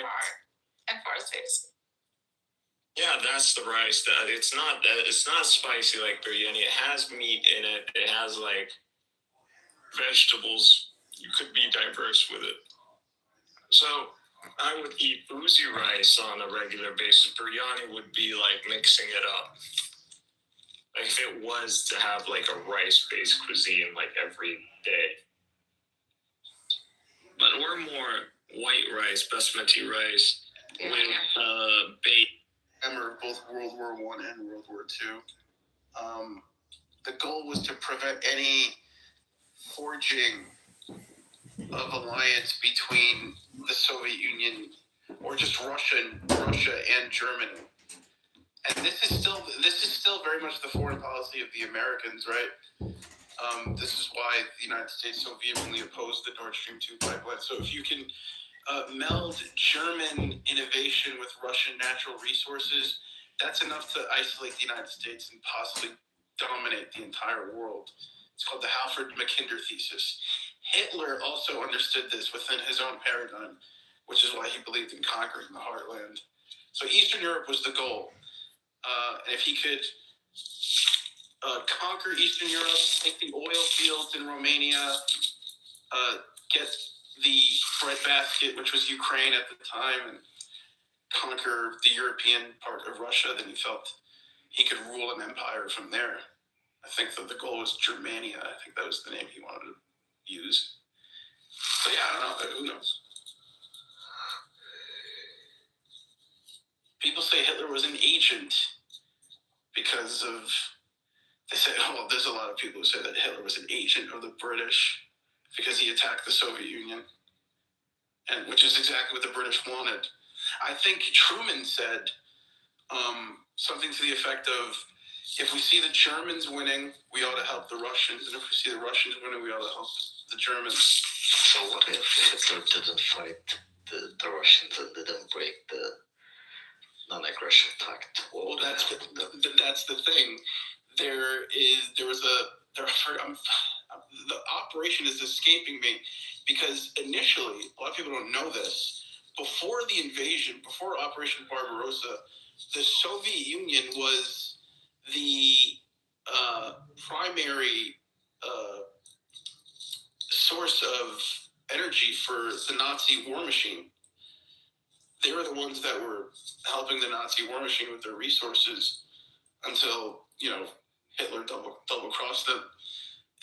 and far tasty. Yeah, that's the rice. It's not spicy like biryani. It has meat in it. It has like vegetables. You could be diverse with it. So I would eat boozy rice on a regular basis. Biryani would be like mixing it up. Like if it was to have like a rice-based cuisine like every day. But we're more white rice, basmati rice, with bait. Remember both World War I and World War II. The goal was to prevent any forging of alliance between the Soviet Union or just Russia and Germany. And this is still very much the foreign policy of the Americans, right? This is why the United States so vehemently opposed the Nord Stream 2 pipeline. So if you can meld German innovation with Russian natural resources, that's enough to isolate the United States and possibly dominate the entire world. It's called the Halford-Mackinder thesis. Hitler also understood this within his own paradigm, which is why he believed in conquering the heartland. So Eastern Europe was the goal. And if he could conquer Eastern Europe, take the oil fields in Romania, get the breadbasket, which was Ukraine at the time, and conquer the European part of Russia, then he felt he could rule an empire from there. I think that the goal was Germania. I think that was the name he wanted to use. So yeah, I don't know. Who knows? People say Hitler was an agent because of, they say, oh, there's a lot of people who say that Hitler was an agent of the British because he attacked the Soviet Union, and which is exactly what the British wanted. I think Truman said something to the effect of, if we see the Germans winning, we ought to help the Russians, and if we see the Russians winning, we ought to help the Germans. So what if Hitler didn't fight the Russians and didn't break the non-aggression pact? Well, that's the thing. The operation is escaping me, because initially, a lot of people don't know this, before the invasion, before Operation Barbarossa, the Soviet Union was the primary source of energy for the Nazi war machine. They were the ones that were helping the Nazi war machine with their resources until, Hitler double-crossed them.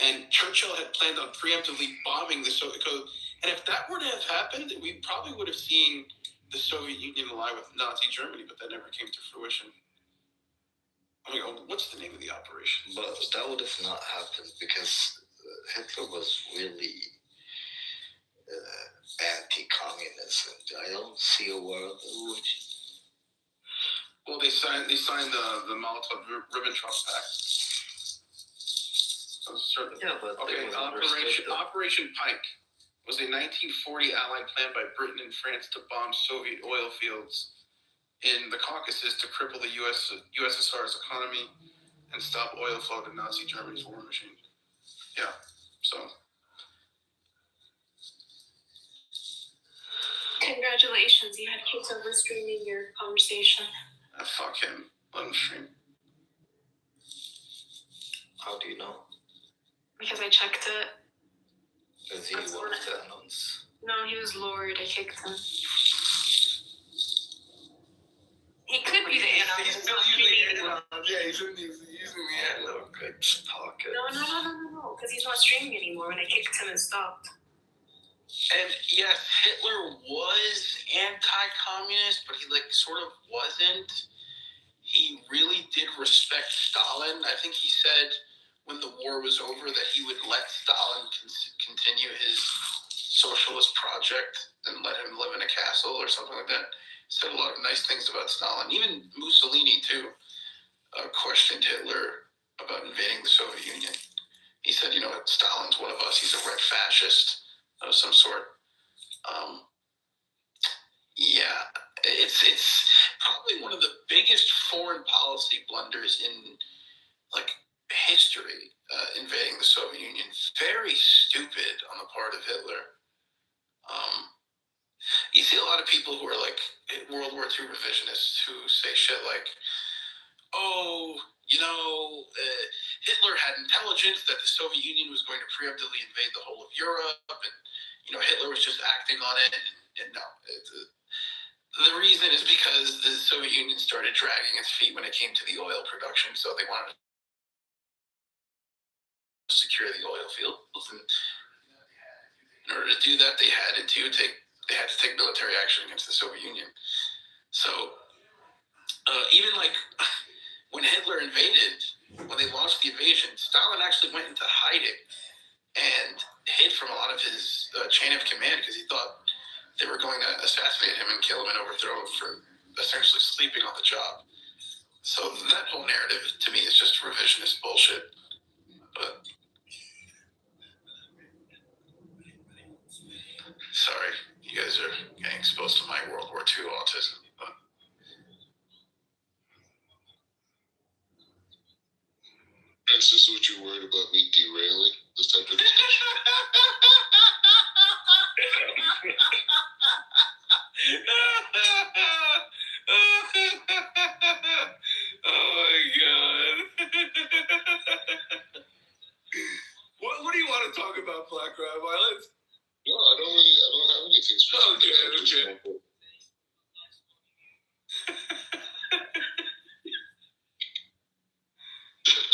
And Churchill had planned on preemptively bombing the Soviet Union. And if that were to have happened, we probably would have seen the Soviet Union ally with Nazi Germany, but that never came to fruition. What's the name of the operation? But that would have not happened because Hitler was really anti-communism. I don't see a world in which. Well, they signed the Molotov-Ribbentrop Pact. Yeah, but okay. Operation Pike was a 1940 Allied plan by Britain and France to bomb Soviet oil fields in the Caucasus to cripple the USSR's economy and stop oil flow to Nazi Germany's war machine. Yeah, so. Congratulations, you had Kitover streaming your conversation. Fuck him. Let him stream. How do you know? Because I checked it. Is he one of the announce? No, he was lured. I kicked him. He could be the announcer. He's still using the announcer. Yeah, he's using the announcer. Okay, just talking. No. Because he's not streaming anymore when I kicked him and stopped. And yes, Hitler was anti-communist, but he sort of wasn't. He really did respect Stalin. I think he said when the war was over that he would let Stalin continue his socialist project and let him live in a castle or something like that. Said a lot of nice things about Stalin. Even Mussolini, too, questioned Hitler about invading the Soviet Union. He said, Stalin's one of us. He's a red fascist of some sort. Yeah, it's probably one of the biggest foreign policy blunders in history, invading the Soviet Union. Very stupid on the part of Hitler. you see a lot of people who are like World War II revisionists who say shit like, oh, Hitler had intelligence that the Soviet Union was going to preemptively invade the whole of Europe, and Hitler was just acting on it. And no, the reason is because the Soviet Union started dragging its feet when it came to the oil production, so they wanted to secure the oil fields, and in order to do that, they had to take military action against the Soviet Union. So even like when Hitler invaded, when they launched the invasion, Stalin actually went into hiding and hid from a lot of his chain of command because he thought they were going to assassinate him and kill him and overthrow him for essentially sleeping on the job. So that whole narrative to me is just revisionist bullshit. But sorry, you guys are getting exposed to my World War II autism. But Is this what you're worried about me derailing this type of discussion? Oh my god. What do you want to talk about, Black Rabbi? No, I don't have anything specific. Okay.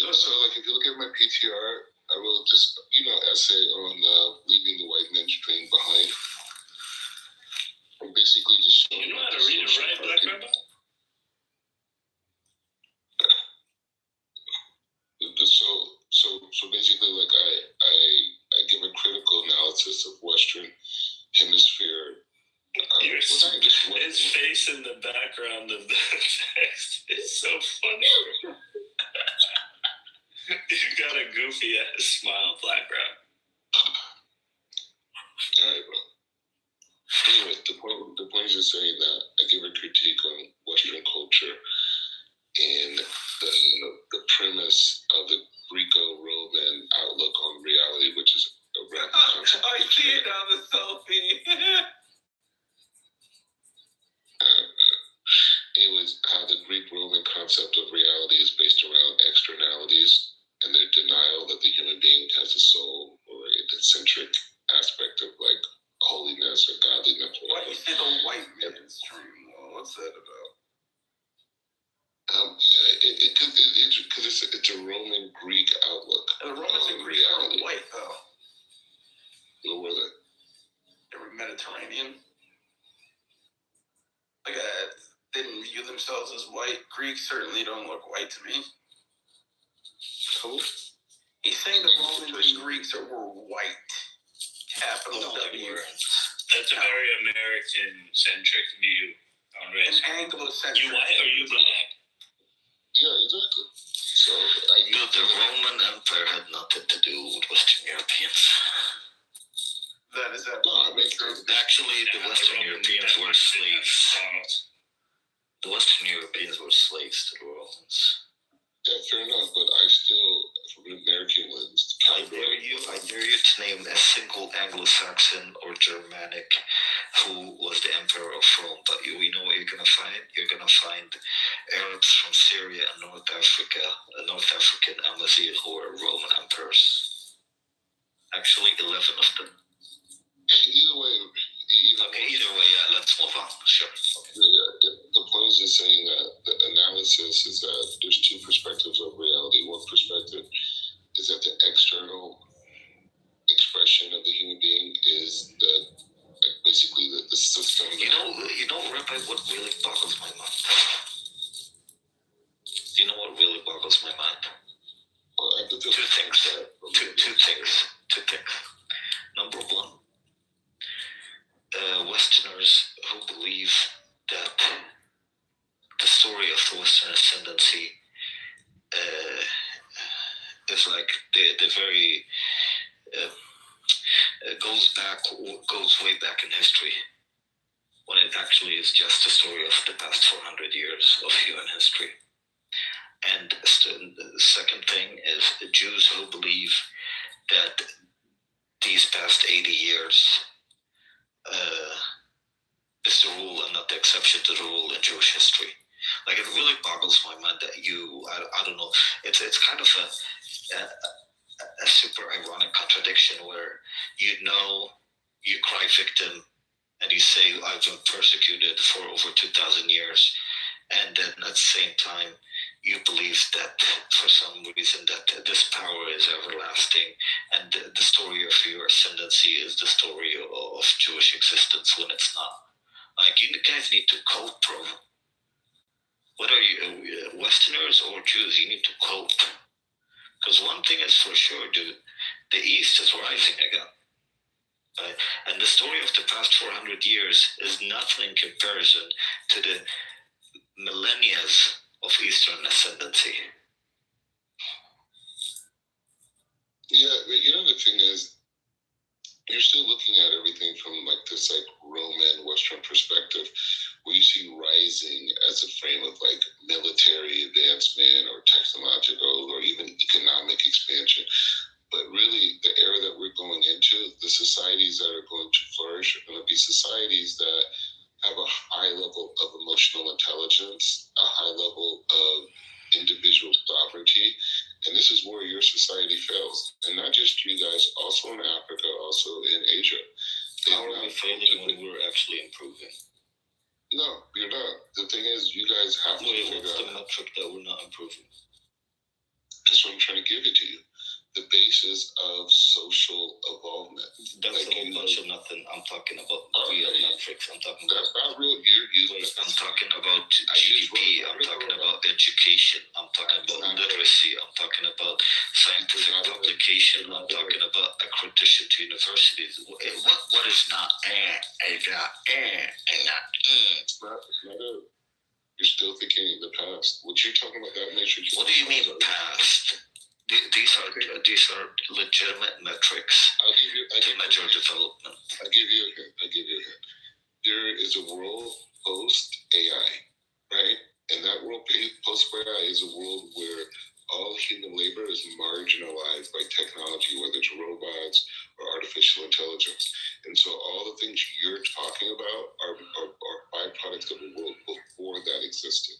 So, like, if you look at my PTR, I wrote this, essay on leaving the white man's dream behind. I'm basically just showing. You know how to read and write, Black Rabbi? So basically, like, I give a critical analysis of Western Hemisphere. His face in the background of the text is so funny. You got a goofy ass smile, Black Rabbi. Alright, bro. Anyway, the point is just saying that I give a critique on Western culture and the premise of the Greco-Roman outlook on reality, which is a radical concept. I see it now, the selfie. Anyways, how the Greek-Roman concept of reality is based around externalities and their denial that the human being has a soul or an eccentric aspect of like holiness or godliness. Why is it a white man's dream? What's that about? Because it's a Roman Greek outlook. The Romans and Greeks aren't white, though. What were they? They were Mediterranean. Like, they didn't view themselves as white. Greeks certainly don't look white to me. Who? He's saying the Romans and Greeks were white. Capital No, W. That's a very American-centric view on race. An Anglo-centric. You white or you black? Yeah, exactly. So The Roman Empire had nothing to do with Western Europeans. That is that. No, I make sense. Actually, the Western Europeans were slaves. The Western Europeans were slaves to the Romans. Yeah, fair enough, but I still, from an American lens, I dare you to name a single Anglo-Saxon or Germanic who was the emperor of Rome. But we know what you're gonna find. You're gonna find Arabs from Syria and North African Amazigh who were Roman emperors. Actually, 11 of them. either way, Either way, yeah. Let's move on. Sure. the point is just saying that the analysis is that there's two perspectives of reality. One perspective is that the external expression of the human being is basically the system. You know, Rabbi, what really boggles my mind? You know what really boggles my mind? Two things. Number one, Westerners who believe that the story of the Western ascendancy is like the very goes way back in history, when it actually is just the story of the past 400 years of human history. And the second thing is the Jews who believe that these past 80 years is the rule and not the exception to the rule in Jewish history. Like, it really boggles my mind that I don't know, it's kind of a super ironic contradiction where you cry victim and you say, I've been persecuted for over 2,000 years, and then at the same time you believe that for some reason that this power is everlasting, and the story of your ascendancy is the story of Jewish existence, when it's not. Like, you guys need to cope, bro. Whether you Westerners or Jews, you need to cope. Because one thing is for sure, dude, the East is rising again. Right? And the story of the past 400 years is nothing in comparison to the millennia of Eastern ascendancy. Yeah, but the thing is, you're still looking at everything from like this like Roman Western perspective, where you see rising as a frame of like military advancement or technological or even economic expansion. But really, the era that we're going into, the societies that are going to flourish are going to be societies that have a high level of emotional intelligence, a high level of individual sovereignty. And this is where your society fails. And not just you guys, also in Africa, also in Asia. How are we failing when we're actually improving? No, you're not. The thing is, you guys have to figure what's the out. metric that we're not improving? That's what I'm trying to give it to you. The basis of social involvement. That's Like a whole bunch of nothing. I'm talking about real metrics. I'm talking That's about. not real. You're using. I'm talking about GDP. I'm talking about education. I'm talking about literacy. I'm talking about scientific publication. I'm talking about accreditation to universities. What is not? It's not it. You're still thinking in the past. What you're talking about, that matrix. What do you mean past? These are legitimate metrics to measure development. I give you a hint. There is a world post AI, right? And that world post AI is a world where all human labor is marginalized by technology, whether it's robots or artificial intelligence. And so all the things you're talking about are byproducts of a world before that existed.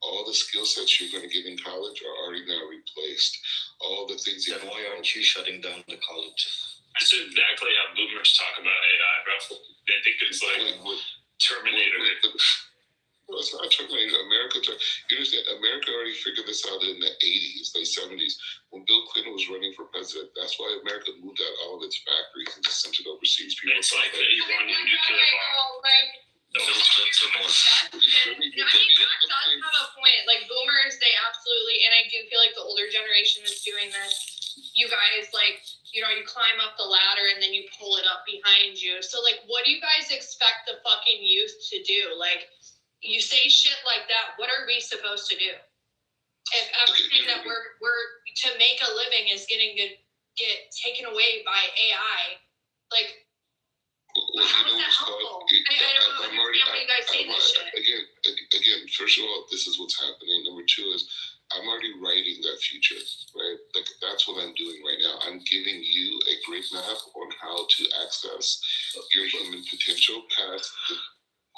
All the skill sets you're going to get in college are already now replaced. All the things. Then why aren't you shutting down the colleges? That's exactly how boomers talk about AI, bro. They think it's like Terminator. No, it's not Terminator. You understand? America already figured this out in the 80s, late 70s. When Bill Clinton was running for president, that's why America moved out all of its factories and just sent it overseas. People It's like the Iranian nuclear bomb. Bill Clinton was. Does have a point. Like boomers, they absolutely, and I do feel like the older generation is doing this. You guys, like, you climb up the ladder and then you pull it up behind you. So, like, what do you guys expect the fucking youth to do? Like, you say shit like that. What are we supposed to do? If everything that we're to make a living is getting to get taken away by AI, like. How is that helpful? I don't understand why you guys say this shit. Again, first of all, this is what's happening. Number two is I'm already writing that future, right? Like, that's what I'm doing right now. I'm giving you a grid map on how to access your human potential past the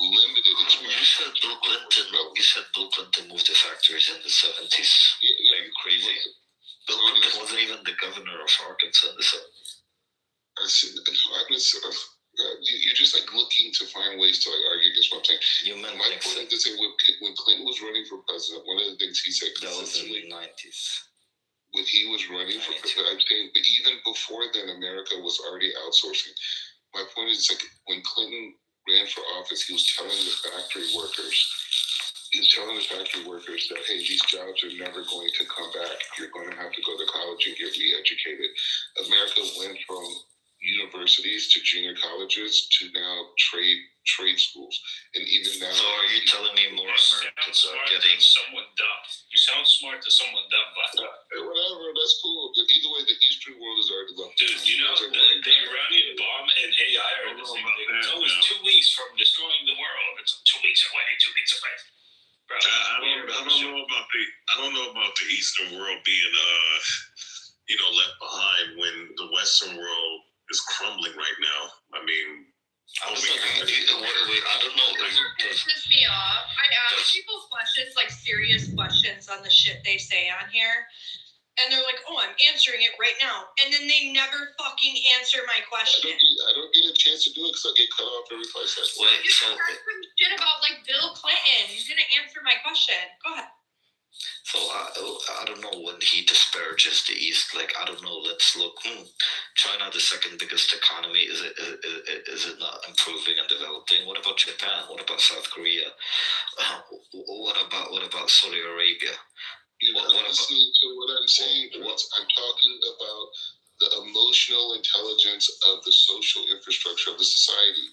limited experience. You said Bill Clinton moved the factories in the 70s. Are you crazy? Bill Clinton wasn't even the governor of Arkansas in the 70s. I said, you're just like looking to find ways to like argue against what I'm saying. My point is to say when Clinton was running for president, one of the things he said that was in the 90s. When he was running for president, I'm saying, but even before then, America was already outsourcing. My point is like when Clinton ran for office, he was telling the factory workers that, hey, these jobs are never going to come back. You're going to have to go to college and get re-educated. America went from universities to junior colleges to now trade schools, and even now. So are you telling me more Americans are getting someone dumb? You sound smart to someone dumb, but whatever. That's cool. Either way, the Eastern world is already left. Dude, the Iranian bomb and AI are the same thing. It's always 2 weeks from destroying the world. It's 2 weeks away. 2 weeks away. Bro, I don't know about the Eastern world being left behind when the Western world is crumbling right now. I mean, I don't know. Pisses me off. I ask people questions, like serious questions on the shit they say on here. And they're like, oh, I'm answering it right now. And then they never fucking answer my question. I don't get a chance to do it because I get cut off every 5 seconds. Wait, You said some shit about like Bill Clinton. You didn't answer my question. Go ahead. So I don't know when he disparages the East. Like, I don't know. Let's look. China, the second biggest economy, is it not improving and developing? What about Japan? What about South Korea? What about Saudi Arabia? You're not listening to what I'm saying. I'm talking about the emotional intelligence of the social infrastructure of the society.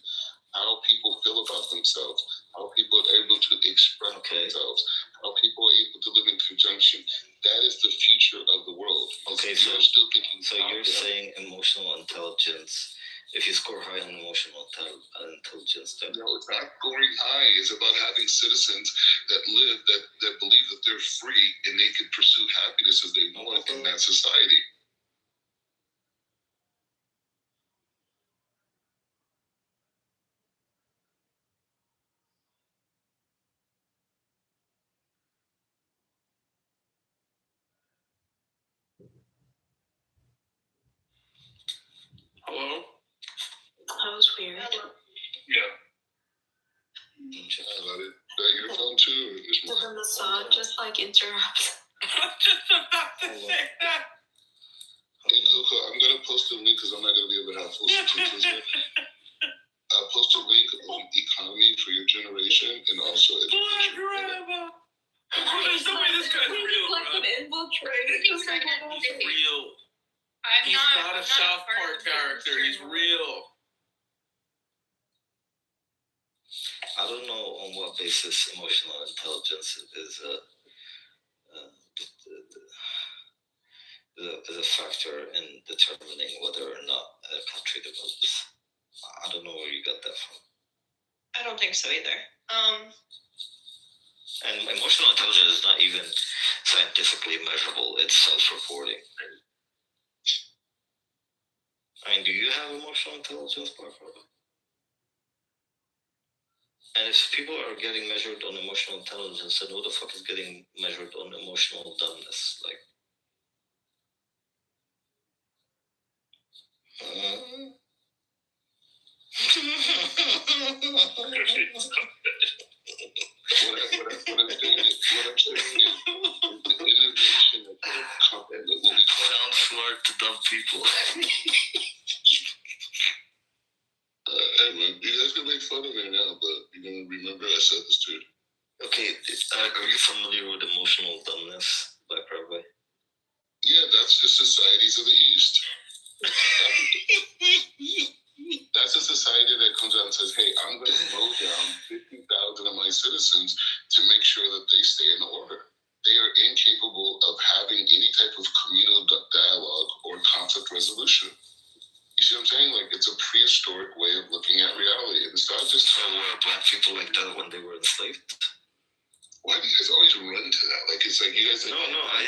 How people feel about themselves. How people are able to express themselves. How people are able to live in conjunction. That is the future of the world. Okay, so still thinking. So you're saying emotional intelligence. If you score high on emotional intelligence, then no, it's not scoring high. It's about having citizens that live, that believe that they're free and they can pursue happiness as they want in that society. Hello? That was weird. Yeah. Is that your phone too? Or just Did mine? the massage just like interrupt? I'm just about to say that. Hey, Coco, I'm going to post a link because I'm not going to be able to have full sentences here. I'll post a link on economy for your generation and also education. There's no way this guy's real, Like bro. an infiltrator. Just like He's real. I'm He's not not a I'm South part Park of the character. He's industry. real. I don't know on what basis emotional intelligence is a factor in determining whether or not a country develops. I don't know where you got that from. I don't think so either. And emotional intelligence is not even scientifically measurable. It's self-reporting. I mean, do you have emotional intelligence, Barbara? And if people are getting measured on emotional intelligence, then who the fuck is getting measured on emotional dumbness? Like, What I'm saying is the innovation of what we call sound smart to dumb people. hey man, you guys can make fun of me now, but you're gonna remember I said this to you. Okay, are you familiar with emotional dumbness by Paraguay? Yeah, that's the societies of the East. That's a society that comes out and says, hey, I'm going to mow down 50,000 of my citizens to make sure that they stay in order. They are incapable of having any type of communal dialogue or conflict resolution. You see what I'm saying? Like, it's a prehistoric way of looking at reality. And it's not just So were black people like that when they were enslaved? why do you guys always run to that? Like, it's like you guys... No,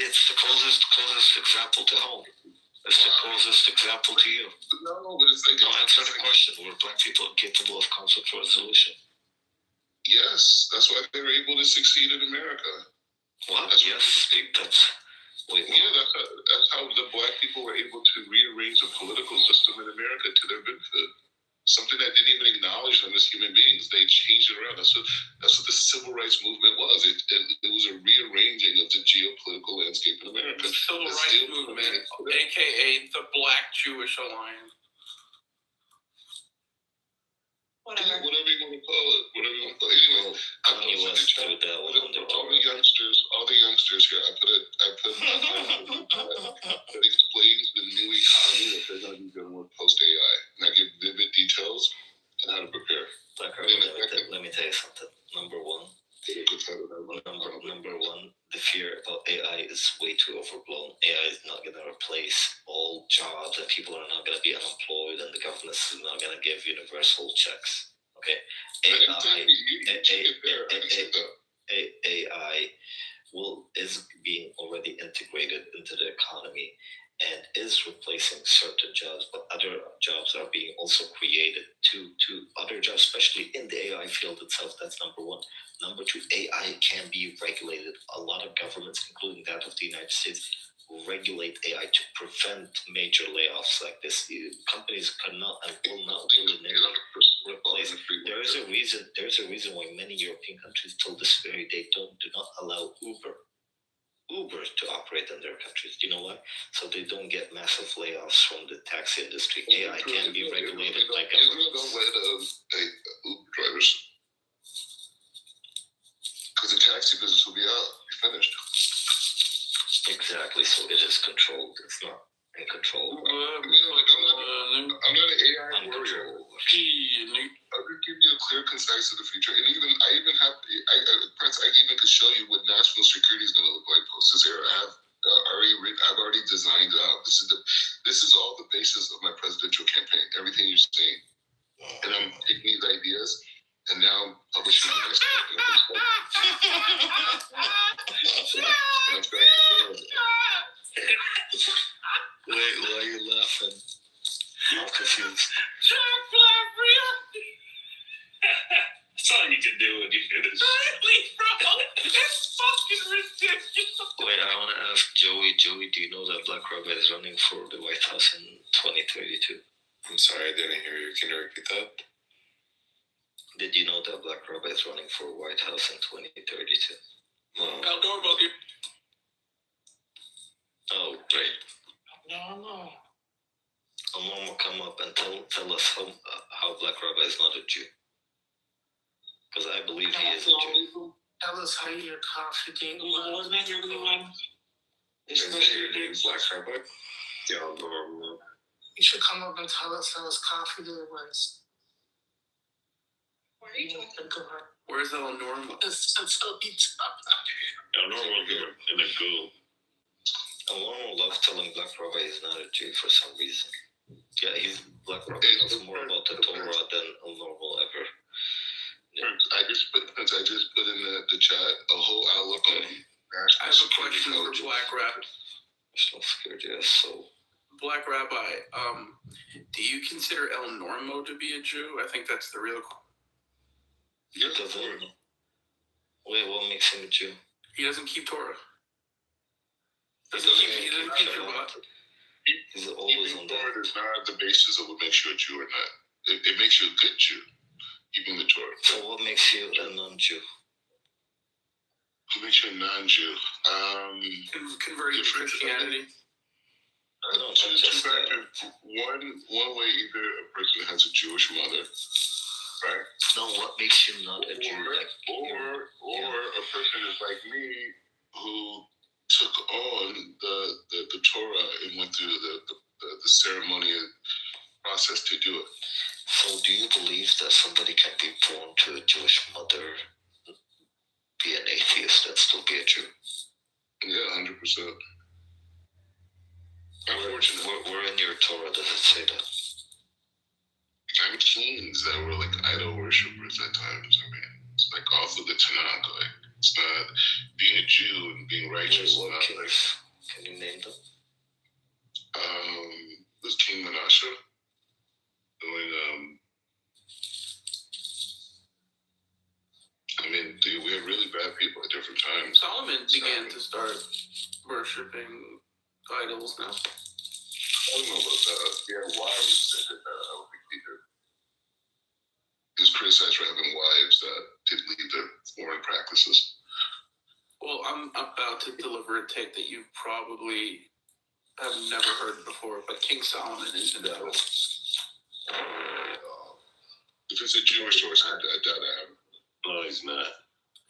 it's the closest example to home. It's the closest example to you. No, but it's like... No, answer the question. Were black people incapable of conflict resolution? Yes, that's why they were able to succeed in America. What? That's Yes, that's... Wait, Yeah, that's how the black people were able to rearrange the political system in America to their benefit. Something that didn't even acknowledge them as human beings. They changed it around. That's what the civil rights movement was. It was a rearranging of the geopolitical landscape in America. The Civil Rights Movement, aka the Black Jewish Alliance. Whatever. Whatever you want to call it. Anyway, Kanye West threw that one on their all the youngsters here. I put that explains the new economy that they're going to be dealing with post AI, and I give vivid details and how to prepare. Let me tell you something. Number one, the fear about AI is way too overblown. AI is not going to replace all jobs, and people are not going to be unemployed, and the government is not going to give universal checks. Okay, AI is being already integrated into the economy, and is replacing certain jobs, but other jobs are being also created to other jobs, especially in the AI field itself. That's number one. Number two, AI can be regulated. A lot of governments, including that of the United States, regulate AI to prevent major layoffs like this. Companies cannot and will not willy-nilly replace. There is a reason why many European countries till this very day do not allow Uber to operate in their countries. Do you know why? So they don't get massive layoffs from the taxi industry. AI can be regulated by governments. Don't let Uber drivers, because the taxi business will be out. Be finished. Exactly. So it is controlled. It's not in control. I'm not an AI warrior. Uncontrolled. I could give you a clear, concise of the future, and Prince, I even could show you what national security is going to look like post this era. I've already designed it out. This is all the basis of my presidential campaign. Everything you're saying, and I'm taking these ideas and now I'm publishing them myself. Wait, why are you laughing? I'm confused. That's all you can do when you finish. Really, bro? It's fucking ridiculous. Wait, I want to ask Joey. Joey, do you know that Black Rabbi is running for the White House in 2032? I'm sorry, I didn't hear you. Can you repeat that? Did you know that Black Rabbi is running for White House in 2032? No. I'll go about you. Oh, great. No. Alon will come up and tell us how Black Rabbi is not a Jew. Because I believe he is a Jew. Tell us how your coffee game Wasn't that your little one? Is that your name, Black Rabbi? Yeah, no. You should come up and tell us how his coffee day was. What are you talking Think of her. Where's El Norma? It's a pizza. El Norma in the goo. Alon will love telling Black Rabbi he's not a Jew for some reason. Yeah, Black Rabbi knows more about the Torah than Alon will ever. I just put in the chat a whole outlook on I have a question for Black Rabbi. National security, yes, so. Black Rabbi, do you consider El Normo to be a Jew? I think that's the real. Yes, of Doesn't, course. wait, what makes him a Jew? He doesn't keep Torah. He He doesn't keep Shabbat. Shabbat. He's always on Keeping Torah that. is not the basis of what makes you a Jew or not. It makes you a good Jew, keeping the Torah. So what makes you a non-Jew? What makes you a non-Jew? Converting to Christianity. No, not Two just that. factors. One way, either a person has a Jewish mother, right? No, what makes you not a Jew? Or a person is like me who took on the Torah and went through the ceremonial process to do it. So do you believe that somebody can be born to a Jewish mother, be an atheist, and still be a Jew? Yeah, 100%. Unfortunately, Where in your Torah does it say that? I'm kings that were like idol worshippers at times. I mean, it's like off of the Tanakh. Like, it's not being a Jew and being righteous. What Not kings? like, Can you name them? was King Manasseh doing I mean, dude, we had really bad people at different times. Solomon began to start worshiping idols now. I don't know about that. Yeah, wives that did that. I don't think he did. He was criticized for having wives that did leave their foreign practices. Well, I'm about to deliver a take that you probably have never heard before, but King Solomon is an idol. If it's a Jewish source, I doubt I have. No, he's not.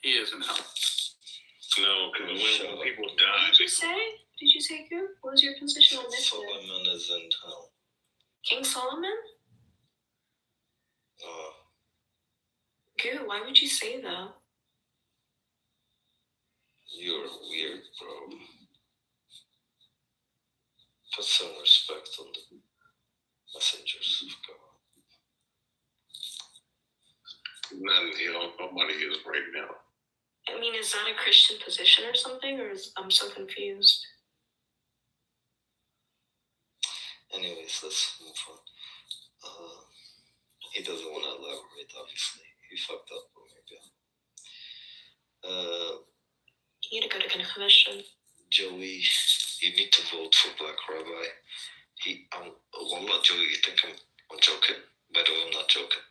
He isn't. No, because when people What die, did you say? Did you say who? What was your position on this? Solomon is in hell. King Solomon? Goo, why would you say that? You're weird, bro. Put some respect on the messengers of God. nobody is right now. I mean, is that a Christian position or something, or I'm so confused? Anyways, let's move on. He doesn't want to elaborate, obviously. He fucked up. Oh my god. You need to go to commission. Joey, you need to vote for Black Rabbi. I'm not Joey. You think I'm joking? By the way, I'm not joking.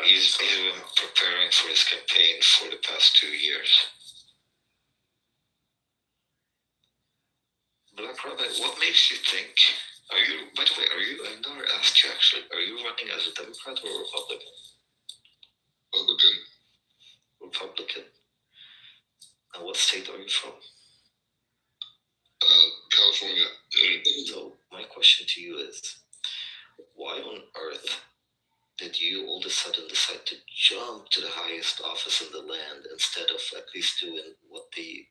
He's been preparing for his campaign for the past 2 years. Black Rabbi, what makes you think? By the way, I never asked you actually, are you running as a Democrat or a Republican? Republican. And what state are you from? California. So my question to you is, why on earth did you all of a sudden decide to jump to the highest office in the land instead of at least doing what the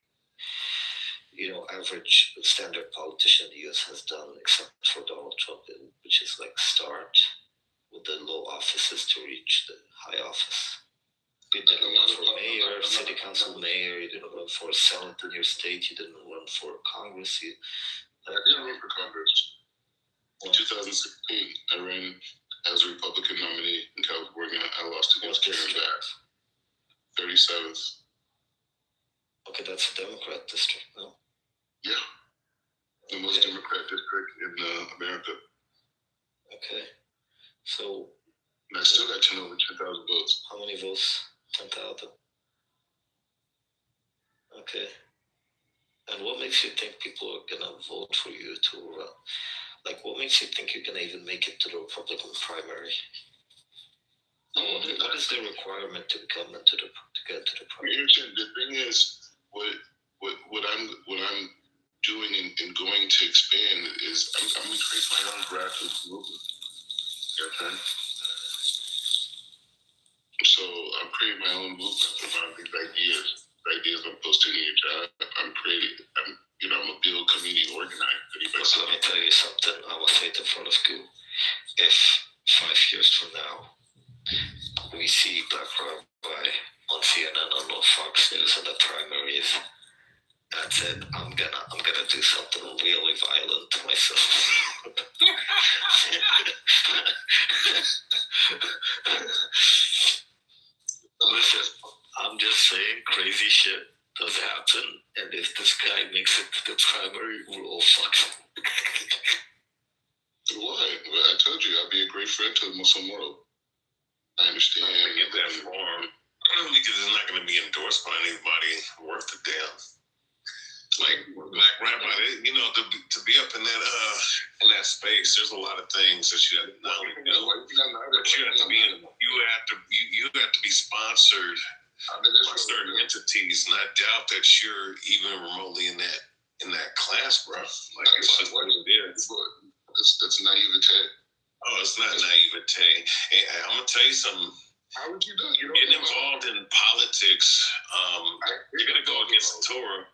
average standard politician in the US has done, except for Donald Trump, which is like start with the low offices to reach the high office? You didn't run for mayor, city council mayor, you didn't run for Senate in your state, you didn't run for Congress. I did run for Congress. In 2016, I ran as a Republican nominee in California. I lost against Karen Bass, 37th. Okay, that's a Democrat district, no? Yeah, the most Democrat district in America. Okay, so. And I still got over 10,000 votes. How many votes? 10,000. Okay. And what makes you think people are gonna vote for you to run? Like, what makes you think you're gonna even make it to the Republican primary? What is the requirement to get into the primary? The thing is, what I'm doing and going to expand is I'm going to create my own grassroots movement. Okay. So I'm creating my own movement around these ideas. The ideas I'm posting in your job. I'm a build community organizer. So let me tell you something. I will say it in front of you. If 5 years from now we see Black Rabbi on CNN on Fox News in the primaries, that's it. I'm gonna do something really violent to myself. Listen, I'm just saying crazy shit does happen, and if this guy makes it to the primary, we're all fucked. Why? Well, I told you I'd be a great friend to the Muslim world. I understand. I get that far because it's not going to be endorsed by anybody worth a damn. Like Black Rabbi, to be up in that space, there's a lot of things that you have to not only do, but you have to be sponsored by certain entities, and I doubt that you're even remotely in that class, bro. Like it's just what it is. That's naivete. Oh, it's not naivete. Hey, I'm gonna tell you something. How would you do it? Getting involved in politics, you're gonna go against the Torah.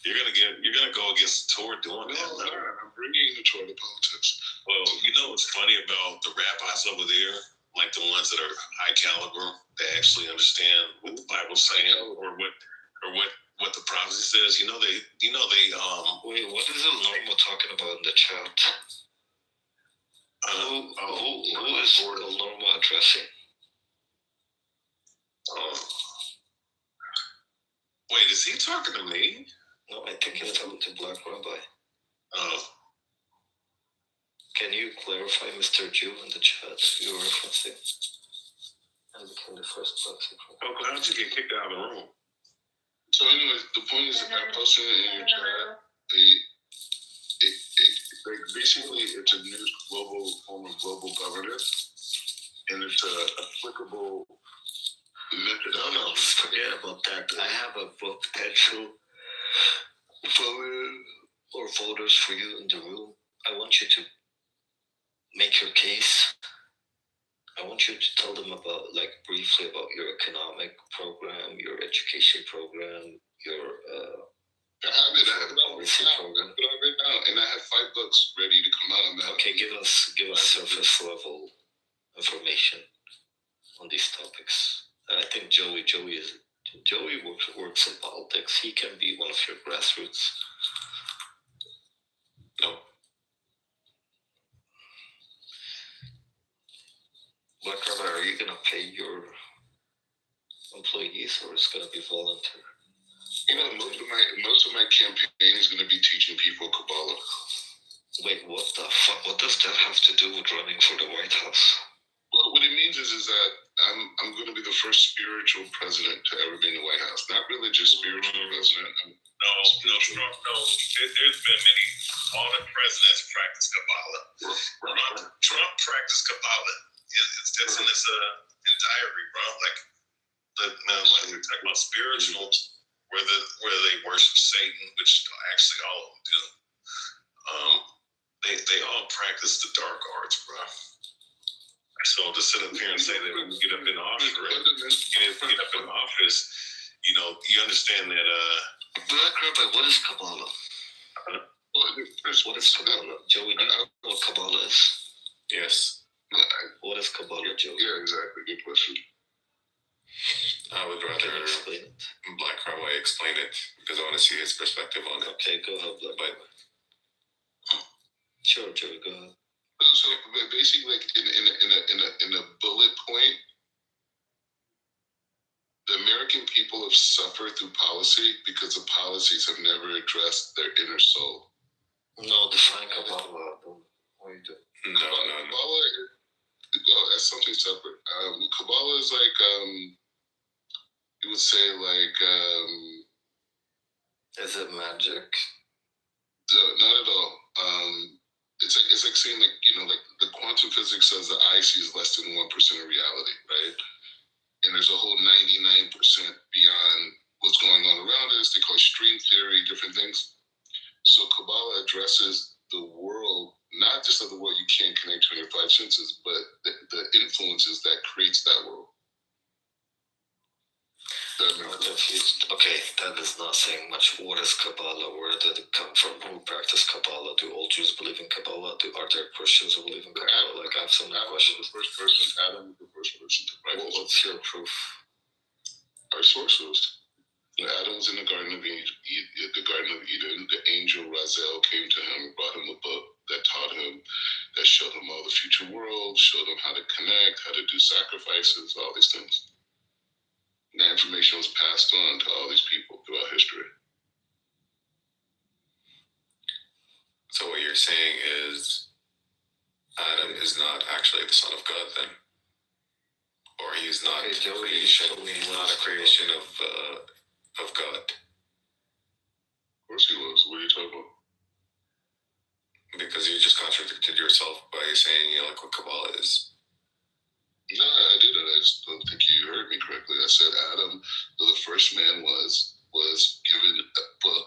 You're gonna go against the Torah doing that. No, I'm bringing the Torah to politics. Well, you know what's funny about the rabbis over there, like the ones that are high caliber, that actually understand what the Bible's saying or what the prophecy says. They Wait, what is El Normo talking about in the chat? Who is El Normo addressing? Wait, is he talking to me? No, I think he's talking to Black Rabbi. Oh. Can you clarify, Mr. Jew, in the chat you're referencing? I became the first Black Secret. Oh, how did you get kicked out of the room? So, anyways, the point is that I posted it in your chat. Basically, it's a new global form of global governance, and it's applicable methodology. No, forget about that. I have a potential voter or voters for you in the room. I want you to make your case. I want you to tell them briefly about your economic program, your education program, your I have it all written out, and I have 5 books ready to come out on that. Okay, give us surface level information on these topics. I think Joey works in politics. He can be one of your grassroots. No. Black Rabbi, are you gonna pay your employees, or it's gonna be voluntary? You know, most of my campaign is going to be teaching people Kabbalah. Wait, what the fuck? What does that have to do with running for the White House? Well, what it means is that I'm going to be the first spiritual president to ever be in the White House. Not religious spiritual president. No. There's been many. All the presidents practice Kabbalah. Trump practiced Kabbalah. That's in his diary, bro. Like we're talking about spiritual, where they worship Satan, which actually all of them do. They all practice the dark arts, bro. So to sit up here and say that when you get up in office, get up in office, you know, you understand that. Black Rabbi, what is Kabbalah? What is Kabbalah? Joey, do you know what Kabbalah is? Yes. What is Kabbalah, Joey? Yeah, exactly. Good question. I would rather Explain it. Black Rabbi explain it because I want to see his perspective on it. Okay, go ahead, Black Rabbi. Sure, Joey, go ahead. So basically, like in a bullet point, the American people have suffered through policy because the policies have never addressed their inner soul. No, define Kabbalah. What are you doing? No. Kabbalah, that's something separate. Kabbalah is like you would say like Is it magic? not at all. It's like saying like like the quantum physics says the I see is less than 1% of reality, right? And there's a whole 99% beyond what's going on around us. They call it stream theory, different things. So Kabbalah addresses the world, not just of the world you can't connect to in your five senses, but the influences that creates that world. I'm confused. Okay, that is not saying much. What is Kabbalah? Where did it come from? Who practice Kabbalah? Do all Jews believe in Kabbalah? Are there Christians who believe in Kabbalah? Like, I have so many questions. Adam was the first person to practice. What's your proof? Our sources. Adam was in the Garden of Eden. The angel Raziel came to him and brought him a book that taught him, that showed him all the future world, showed him how to connect, how to do sacrifices, all these things. And that information was passed on to all these people throughout history. So what you're saying is Adam is not actually the son of God then? Or he's not Okay, Joey, creation, he's not a creation of God. Of course he was. What are you talking about? Because you just contradicted yourself by saying, like what Kabbalah is. No, I didn't. I just don't think you heard me correctly. I said Adam, though the first man was given a book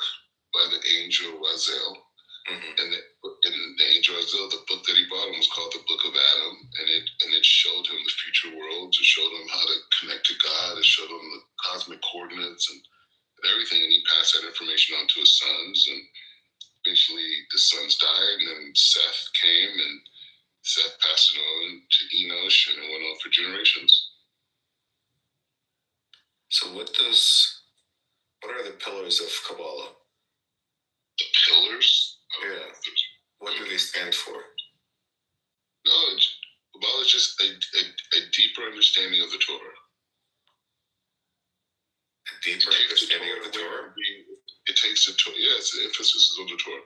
by the angel Raziel. Mm-hmm. And the angel Raziel, the book that he brought him was called the Book of Adam, and it showed him the future world. It showed him how to connect to God. It showed him the cosmic coordinates and everything. And he passed that information on to his sons. And eventually, the sons died, and then Seth came, and Seth passed it on to Enosh, and it went on for generations. So what are the pillars of Kabbalah? The pillars? Yeah. What do they stand for? No, Kabbalah is just a deeper understanding of the Torah. A deeper understanding of the Torah? It takes the Torah, yes, the emphasis is on the Torah.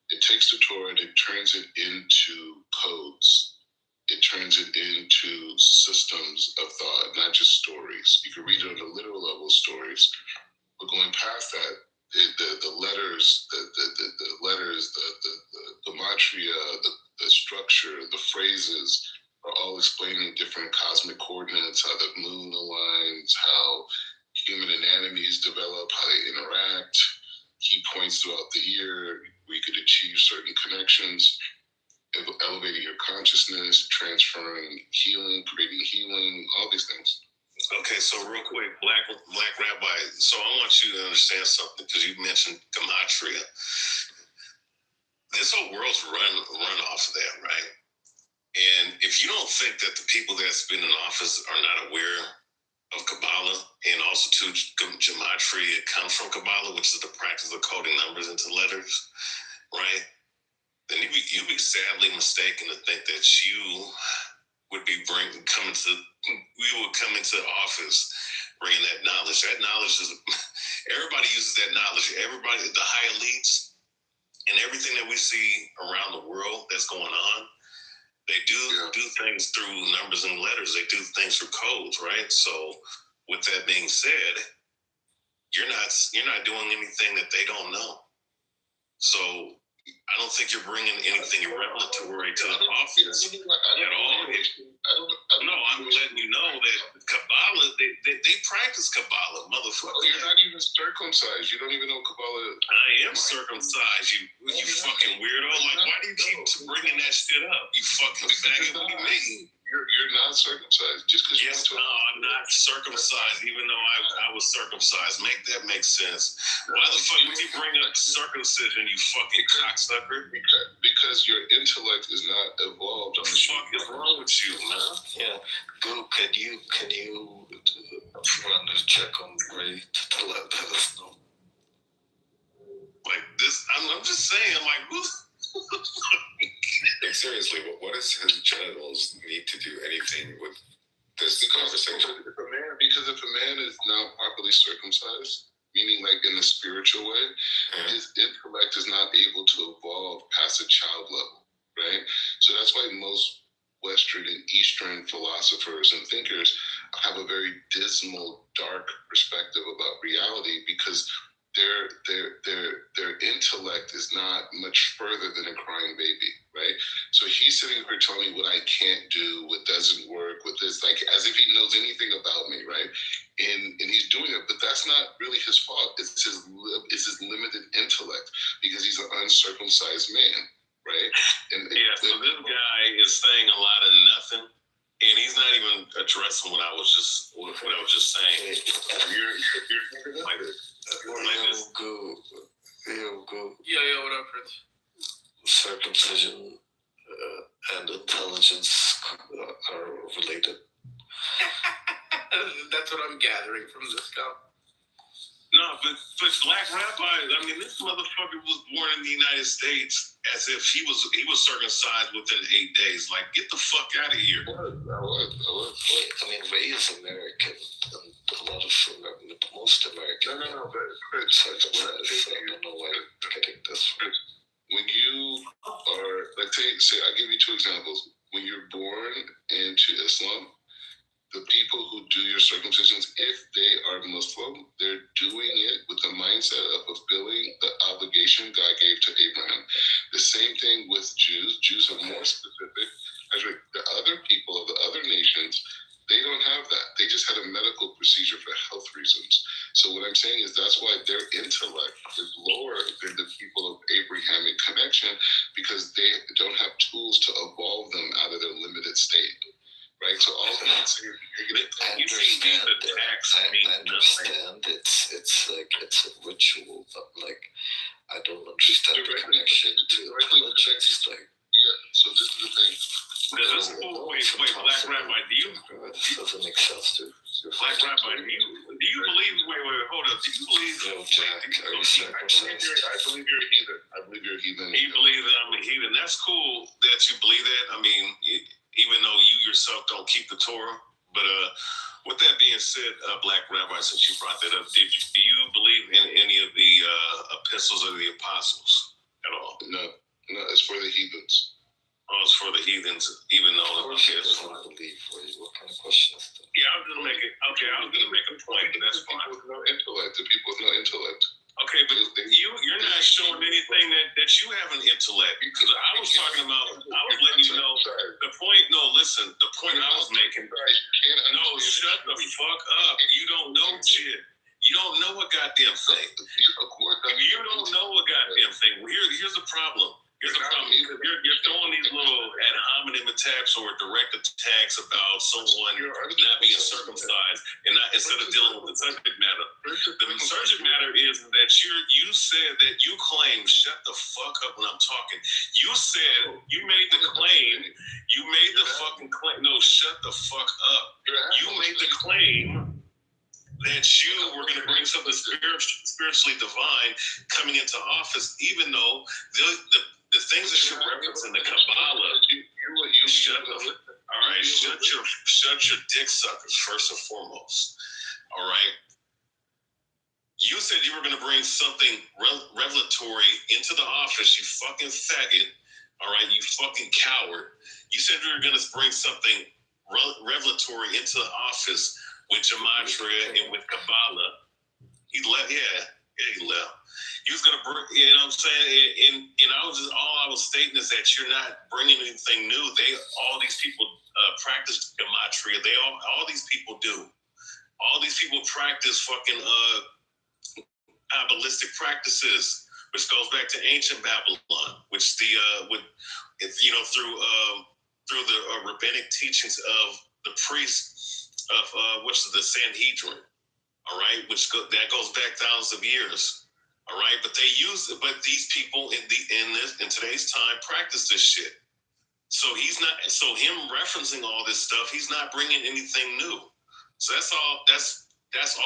It takes the Torah and it turns it into codes. It turns it into systems of thought, not just stories. You can read it on a literal level, stories, but going past that, the letters, the letters, the gematria, the structure, the phrases are all explaining different cosmic coordinates, how the moon aligns, how human anatomies develop, how they interact, key points throughout the year where you could achieve certain connections, elevating your consciousness, transferring healing, creating healing, all these things. Okay, so real quick, Black Rabbi. So I want you to understand something because you mentioned gematria. This whole world's run off of that, right? And if you don't think that the people that's been in office are not aware of Kabbalah and also to gematria, it comes from Kabbalah, which is the practice of coding numbers into letters, right? Then you'd be sadly mistaken to think that you would be we would come into office bringing that knowledge. That knowledge is, everybody uses that knowledge. Everybody, the high elites, and everything that we see around the world that's going on, they do things through numbers and letters. They do things through codes, right? So, with that being said, you're not doing anything that they don't know. So, I don't think you're bringing anything revelatory to the office at all. No, I'm letting you know that Kabbalah, they practice Kabbalah, motherfucker. You're not even circumcised. You don't even know Kabbalah. I am circumcised, you fucking weirdo. Like, why do you keep bringing that shit up? You fucking faggot. What do you mean? You're not circumcised just because I'm not circumcised, even though I was circumcised. Make that make sense. Why the fuck would you bring up circumcision, you fucking cocksucker? Because your intellect is not evolved. What the fuck is wrong with you, man? Yeah, Go. Can you run a check on Ray to let us know? Like this, I'm just saying, like, who's Like, seriously, what does his genitals need to do anything with this conversation? Because if a man is not properly circumcised, meaning like in a spiritual way, his intellect is not able to evolve past a child level, right? So that's why most Western and Eastern philosophers and thinkers have a very dismal, dark perspective about reality, because their intellect is not much further than a crying baby, right? So he's sitting here telling me what I can't do, what doesn't work, what this, like, as if he knows anything about me, right? And he's doing it, but that's not really his fault. It's his limited intellect, because he's an uncircumcised man, right? So this guy is saying a lot of nothing, and he's not even addressing what I was just saying. You're like this. Go. Yeah, what up, Prince? Circumcision and intelligence are related. That's what I'm gathering from this guy. No, but Black Rabbi, I mean, this motherfucker was born in the United States as if he was circumcised within 8 days. Like, get the fuck out of here. I mean, Ray is American, and a lot of most American. No, but circumcised. So I don't know why you're getting this from. When you are, like, say, I'll give you two examples. When you're born into Islam, the people who do your circumcisions, if they are Muslim, they're doing it with the mindset of fulfilling the obligation God gave to Abraham. The same thing with Jews. Jews are more specific. As the other people of the other nations, they don't have that. They just had a medical procedure for health reasons. So what I'm saying is that's why their intellect is lower than the people of Abrahamic connection, because they don't have tools to evolve them out of their limited state. Right, so all I'm saying is you're I understand. It's like it's a ritual, but like I don't understand the connection to intelligence. Like, yeah. So this is the thing. Wait, Black Rabbi, do you? It doesn't make sense to. Black Rabbi, do you believe? Wait, hold up. Do you believe? No, Jack, are you circumcised? I believe you're a heathen. I believe you're a heathen. You believe that I'm a heathen. That's cool that you believe that. I mean, even though you yourself don't keep the Torah. But with that being said, Black Rabbi, since you brought that up, do you believe in any of the epistles of the apostles at all? No, it's for the heathens. Oh, it's for the heathens, even though Of course, he doesn't believe. What kind of question is that? Yeah, I was gonna make a point, but that's fine. The people with no intellect. Okay, but you're not showing anything that you have an intellect, because I was talking about, I was letting you know the point. No, listen, the point I was making. No, shut the fuck up. You don't know shit. You don't know a goddamn thing. You don't know a goddamn thing. Here's the problem. Here's the problem. You're throwing these little ad hominem attacks or direct attacks about someone not being circumcised, and not, instead of dealing with the subject matter. The subject matter is that you said that you claim, shut the fuck up when I'm talking. You said, you made the claim, you made the fucking claim. No, shut the fuck up. You made the claim that you were going to bring something spiritually divine coming into office, even though the things that you reference in the Kabbalah, all right, right, shut your dick suckers first and foremost. All right. You said you were going to bring something revelatory into the office, you fucking faggot. All right, you fucking coward. You said you were going to bring something revelatory into the office with gematria and with Kabbalah. He left, he left. He was going to bring, you know what I'm saying? And all I was stating is that you're not bringing anything new. All these people practice gematria. All these people do. All these people practice fucking Kabbalistic practices, which goes back to ancient Babylon, which through the rabbinic teachings of the priests of which is the Sanhedrin, all right, that goes back thousands of years, all right. But these people in today's time practice this shit. So him referencing all this stuff, he's not bringing anything new. So that's all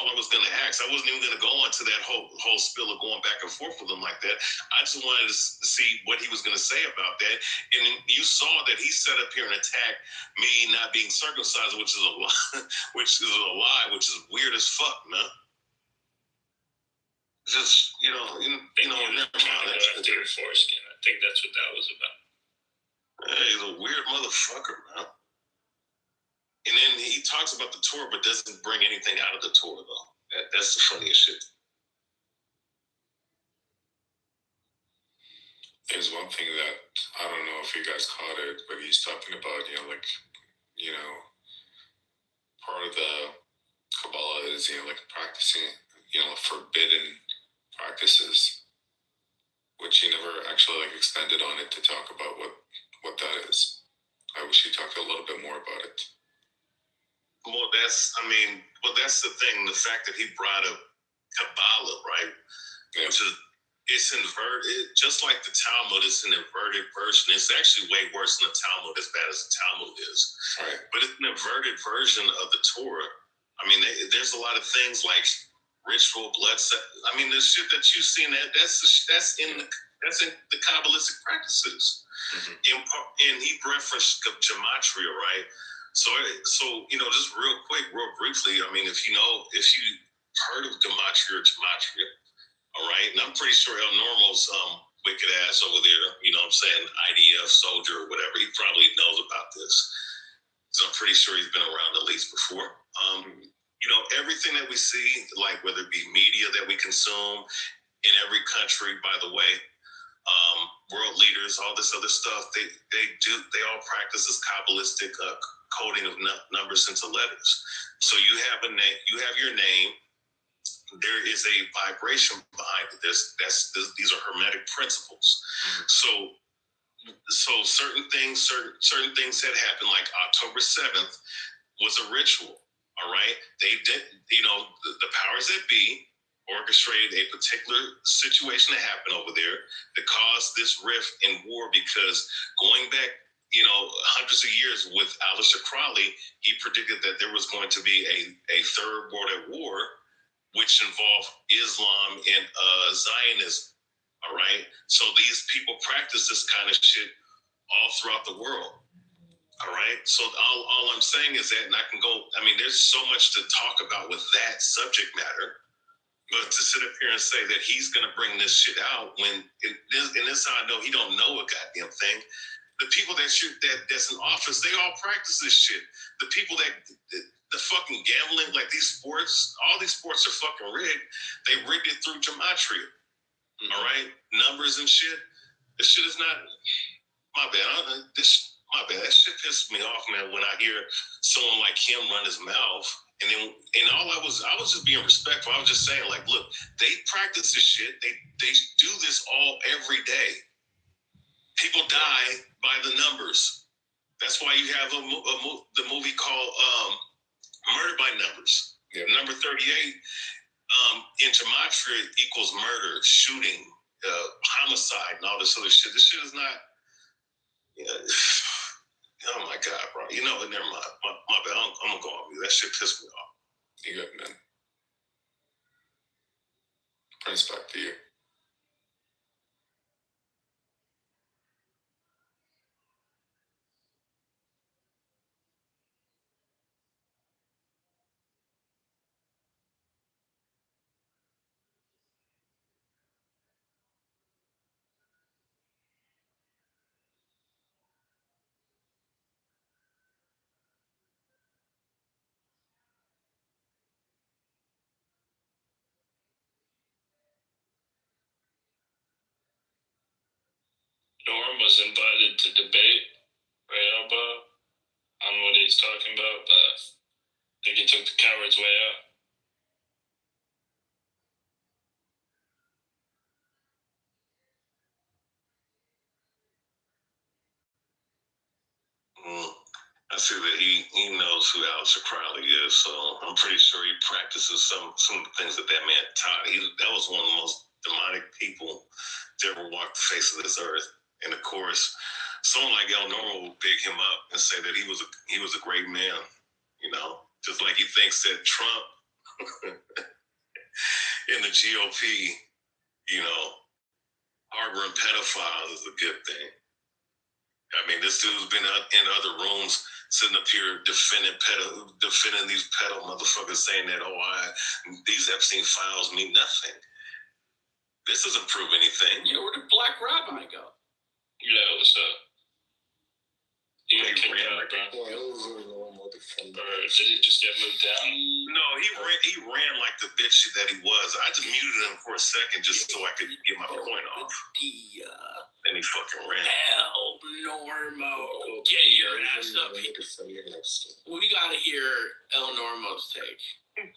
I was going to ask. I wasn't even going to go into that whole spill of going back and forth with him like that. I just wanted to see what he was going to say about that. And you saw that he set up here and attacked me not being circumcised, which is a lie, which is weird as fuck, man. Just never mind. After your foreskin, I think that's what that was about. Hey, he's a weird motherfucker, man. And then he talks about the Torah, but doesn't bring anything out of the Torah, though. That's the funniest shit. There's one thing that I don't know if you guys caught it, but he's talking about, part of the Kabbalah is, practicing, forbidden practices, which he never actually expanded on it to talk about what that is. I wish he talked a little bit more about it. Well, that's the thing. The fact that he brought up Kabbalah, right? Yeah. Which is, it's inverted, just like the Talmud. It's an inverted version. It's actually way worse than the Talmud, as bad as the Talmud is. Right. But it's an inverted version of the Torah. There's a lot of things like ritual blood. The shit that you've seen that's in the Kabbalistic practices. Mm-hmm. And he referenced gematria, right? So just real briefly, if you heard of gematria, all right, and I'm pretty sure El Normal's wicked ass over there, IDF soldier or whatever, he probably knows about this. So I'm pretty sure he's been around at least before. Everything that we see, like whether it be media that we consume in every country, by the way, world leaders, all this other stuff, they all practice this Kabbalistic coding of numbers into letters. So you have a name, you have your name. There is a vibration behind it. These are hermetic principles. Mm-hmm. So certain things that happened, like October 7th, was a ritual. All right, they did. The powers that be orchestrated a particular situation that happened over there that caused this rift and war, because going back hundreds of years with Aleister Crowley, he predicted that there was going to be a third world war, which involved Islam and Zionism. All right, so these people practice this kind of shit all throughout the world. All right, so all I'm saying is that, and I can go, there's so much to talk about with that subject matter, but to sit up here and say that he's going to bring this shit out when, and this is how I know he don't know a goddamn thing. The people that's in office, they all practice this shit. The people the fucking gambling, like these sports, all these sports are fucking rigged. They rigged it through gematria. Mm-hmm. All right, numbers and shit. This shit is not, my bad. My bad. That shit pisses me off, man, when I hear someone like him run his mouth. And I was just being respectful. I was just saying, look, they practice this shit. They do this every day. People die by the numbers. That's why you have the movie called Murder by Numbers. Yeah. Number 38 in gematria equals murder, shooting, homicide, and all this other shit. This shit is not. Oh my God, bro. Never mind. My bad. I'm gonna go on mute. That shit pissed me off. You good, man. Prince, back to you. Norm was invited to debate Ray Alba on what he's talking about, but I think he took the coward's way out. I see that he knows who Aleister Crowley is, so I'm pretty sure he practices some of the things that man taught. That was one of the most demonic people to ever walk the face of this earth. And of course, someone like El Normo will big him up and say that he was a great man. You know, just like he thinks that Trump in the GOP, you know, harboring pedophiles is a good thing. I mean, this dude's been in other rooms, sitting up here defending these pedo motherfuckers, saying that these Epstein files mean nothing. This doesn't prove anything. Yeah, where did Black Rabbi go? Yeah, what's up? He got kicked ran out, like bro. Or did he just get moved down? No, he ran like the bitch that he was. I just muted him for a second just so I could get my point off. Then he fucking ran. El Normo, get your ass up here. We gotta hear El Normo's take.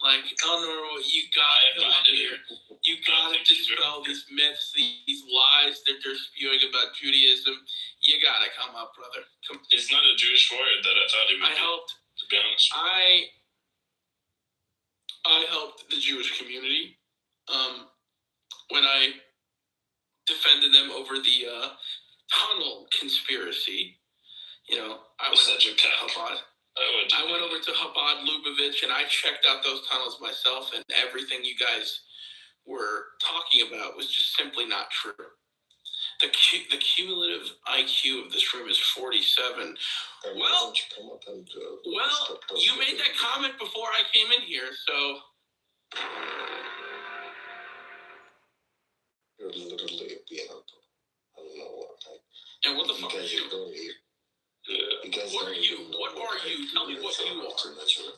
Like, El Normo, you gotta come up here. You gotta dispel these myths, these lies that they're spewing about Judaism. You gotta come up, brother. He's not a Jewish warrior that I thought he would be, to be honest. I helped the Jewish community when I defended them over the tunnel conspiracy. You know, I went over to Chabad. I went over to Chabad Lubavitch and I checked out those tunnels myself, and everything you guys were talking about was just simply not true. The cumulative IQ of this room is 47. Well, you made that comment before I came in here, so. You're literally being up. I don't know what. And what the fuck are you? What are you? What are you? Tell me what you are.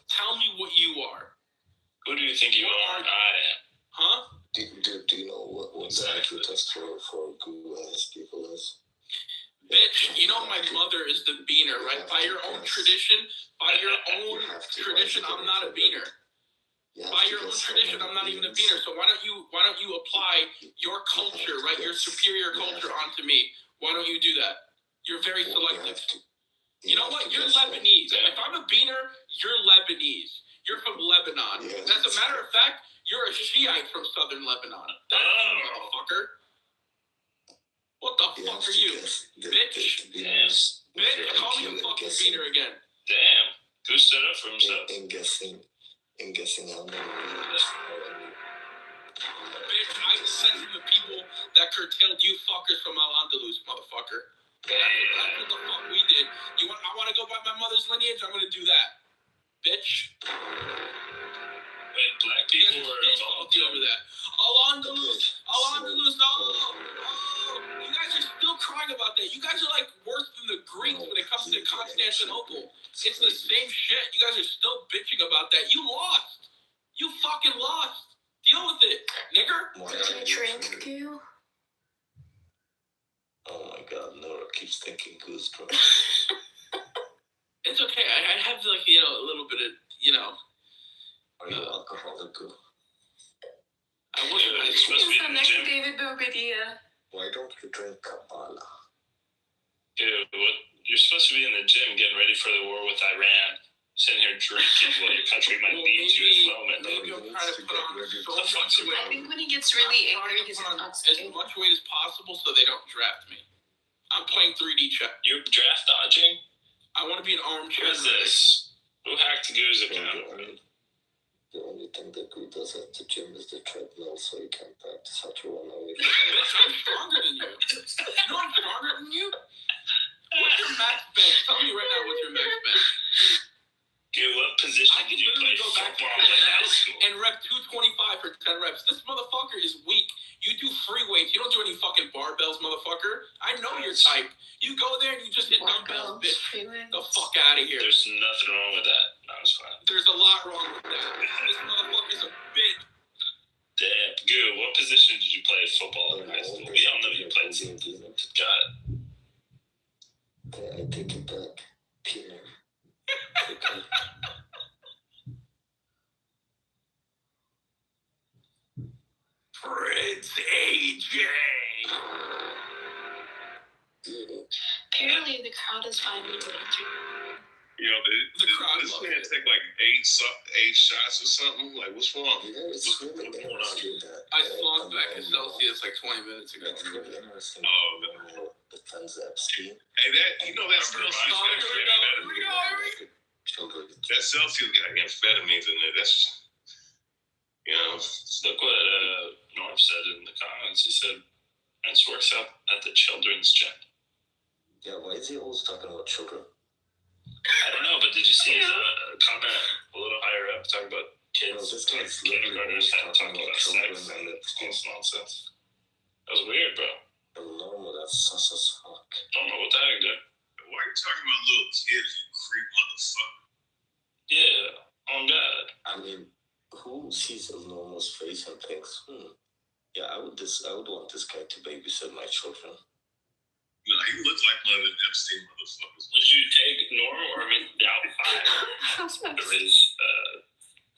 Tell me what you are. Who do you think you are? I am. Huh? Do you know what the IQ test for Goo as people is? Bitch, you know my mother is the beaner, right? By your own tradition, I'm not a beaner. By your own tradition, I'm not even a beaner. So why don't you apply your culture, right? Your superior culture onto me? Why don't you do that? You're very selective. You know what? You're Lebanese. If I'm a beaner, you're Lebanese. You're from Lebanon. As a matter of fact, you're a Shiite from southern Lebanon. That's you, motherfucker. What the fuck are you? Bitch. Bitch, call me a fucking beaner again. Damn. Who stood up for himself? In guessing how many Bitch, I sent from the people that curtailed you fuckers from Al-Andalus, motherfucker. That's what the fuck we did. I want to go by my mother's lineage, I'm going to do that. Bitch. Wait, black people were involved over that. Al-Andalus, oh. You guys are still crying about that. You guys are like worse than the Greeks when it comes to Constantinople. It's the same shit. You guys are still bitching about that. You lost. You fucking lost. Deal with it, nigger. Did you drink, Goo? Oh my god, Nora keeps thinking goosebumps. It's okay. I have like, a little bit of, Are you alcoholic, Goo? I wasn't. I'm next to David Bobadilla. Why don't you drink Kabbalah? Dude, you're supposed to be in the gym getting ready for the war with Iran. Sitting here drinking while your country might need you at the moment. Maybe I'm trying to put on so much weight. I think when he gets really angry, he's on not as much weight as possible so they don't draft me. I'm playing 3D chess. You're draft dodging? I want to be an armchair. What is this? Who hacked Goo's account? The only thing that Goo does at the gym is the treadmill, so he can't practice how to run away. Bitch, I'm stronger than you. You know I'm stronger than you? What's your max bench? Tell me right now what's your max bench. Dude, what position I can did you play literally go back to football in high school? and rep 225 for 10 reps. This motherfucker is weak. You do free weights. You don't do any fucking barbells, motherfucker. I know your type. You go there and you just hit dumbbells, bitch. The fuck out of here. There's nothing wrong with that. No, it's fine. There's a lot wrong with that. This motherfucker's a bitch. Damn. Goo, what position did you play at football in high school? We all know you played some. Got it. Okay, I take it back. Peter. Okay. Prince AJ. Apparently, the crowd is finally into. You know, The crowd this loves man it. take like eight shots or something. Like, what's wrong? Yeah, it's really interesting that I slugged back to Celsius like 20 minutes ago. It's really interesting. Oh, Defends Epstein. Hey, that Celsius got Here we go. Children. that Celsius got amphetamines in there. That's, you know, Look what Norm said in the comments. He said, Prince works out at the children's gym. Yeah, why is he always talking about children? I don't know, but did you see his comment a little higher up talking about kids? No, this guy's Kindergartners literally talking about children sex and and it's all this nonsense. That was weird, bro. normal. That's sus as fuck. Don't know what the heck, dude. why are you talking about little kids, you creep motherfucker? Yeah, oh God. I mean, who sees a normal's face and thinks, yeah, I would want this guy to babysit my children. No, he looks like one of them Epstein motherfuckers. Would you take Norm or Miss Doubtfire to raise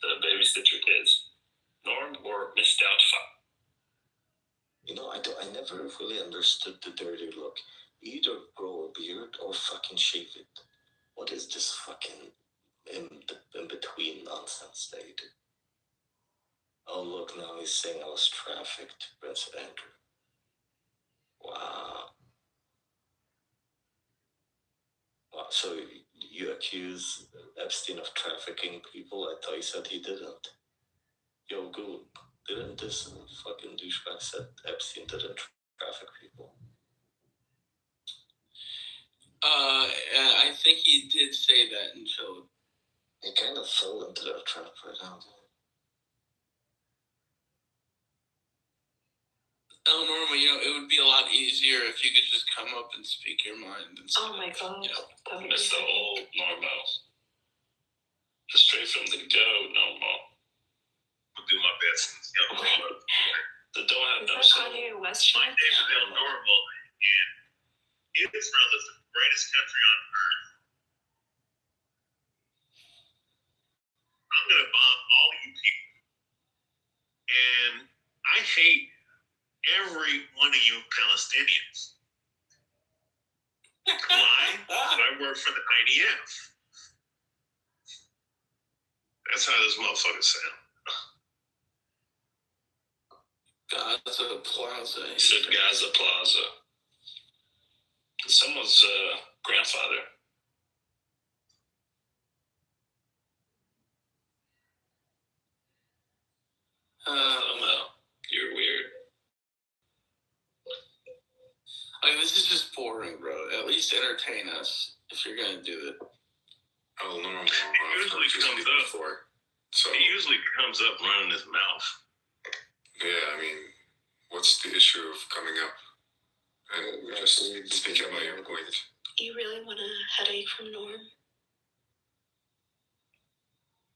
the babysit your kids? Norm or Miss Doubtfire? You know, I never really understood the dirty look. Either grow a beard or fucking shave it. What is this fucking in between nonsense that you do? Oh look, now he's saying I was trafficked, Prince Andrew. Wow. Wow. So you accuse Epstein of trafficking people? I thought he said he didn't. Yo, good. Didn't this fucking douchebag said Epstein didn't traffic people? I think he did say that until He kind of fell into that trap right now. Norma, it would be a lot easier if you could just come up and speak your mind. Oh my God. That would be Miss the funny. old Normal. Just straight from the go, Normal. I'll do my best. The don't have Is no that soul. Kanye West? My name is El Normal, and Israel is the greatest country on earth. I'm going to bomb all of you people. And I hate every one of you Palestinians. Why? I work for the IDF. That's how this motherfucker sound. Gaza Plaza. He said Gaza Plaza. Someone's grandfather. You're weird. This is just boring, bro. At least entertain us if you're gonna do it. Oh, no, It usually comes up. before. So, He usually comes up running his mouth. yeah, I mean, what's the issue of coming up and just speaking about your point? You really want a headache from Norm?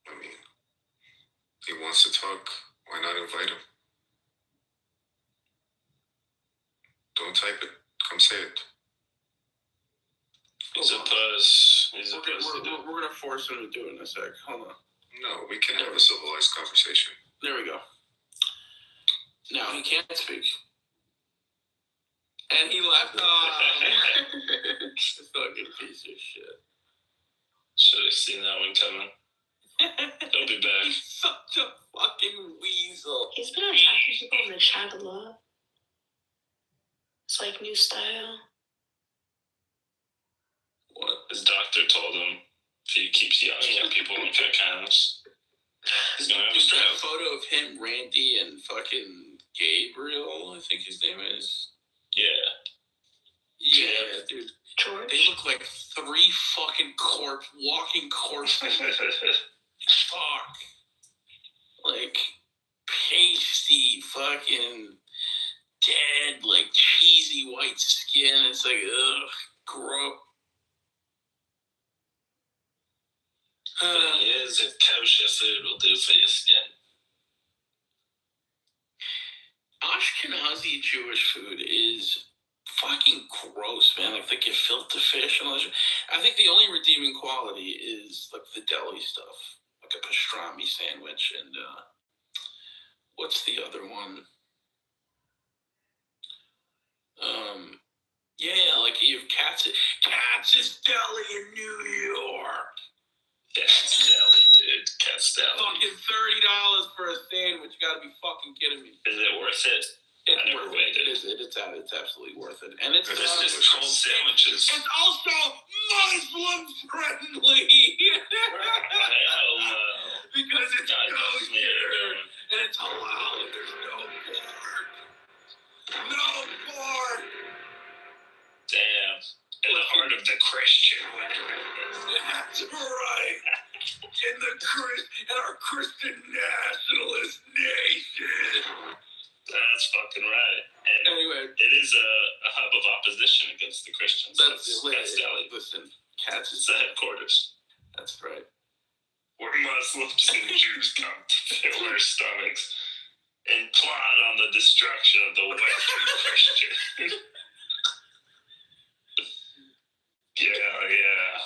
I mean, he wants to talk. Why not invite him? Don't type it. Come say it. He's a puss. He's a puss. We're gonna force him to do it in a sec. Hold on. No, we can have a civilized conversation. There we go. Now he can't speak. And he left. This fucking piece of shit. Should have seen that one coming. He'll be back. He's such a fucking weasel. He's been attacking people in the chat a lot. It's like new style. What? His doctor told him if he keeps yelling at people in fat cams, he's gonna have a Just that stroke. photo of him, Randy, and fucking Gabriel, I think his name is. Yeah. Yeah, dude. George? They look like 3 fucking walking corpses. Fuck. Like, pasty, fucking dead, like cheesy white skin. It's like, ugh, gross. Thing is, if kosher food will do for your skin. Ashkenazi Jewish food is fucking gross, man. Like the gefilte fish and all that. I think the only redeeming quality is like the deli stuff, like a pastrami sandwich and what's the other one? Yeah, like you have Katz's Deli in New York. Cat's Deli, dude. Cat's Deli. Fucking $30 for a sandwich. You gotta be fucking kidding me. Is it worth it? It's I never worth waited. it. It's absolutely worth it. And it's This is cold sandwiches. It's also Muslim friendly. Hell no. Because it's God, kosher and it's halal and there's no pork. No pork. Damn. In the heart of the Christian. That's right. In our Christian nationalist nation. That's fucking right. And Anyway, it is a hub of opposition against the Christians. That's Cat's Deli. Listen, Cats It's the headquarters. That's right. Where Muslims and Jews come to fill their stomachs and plot on the destruction of the Western Christian. Yeah.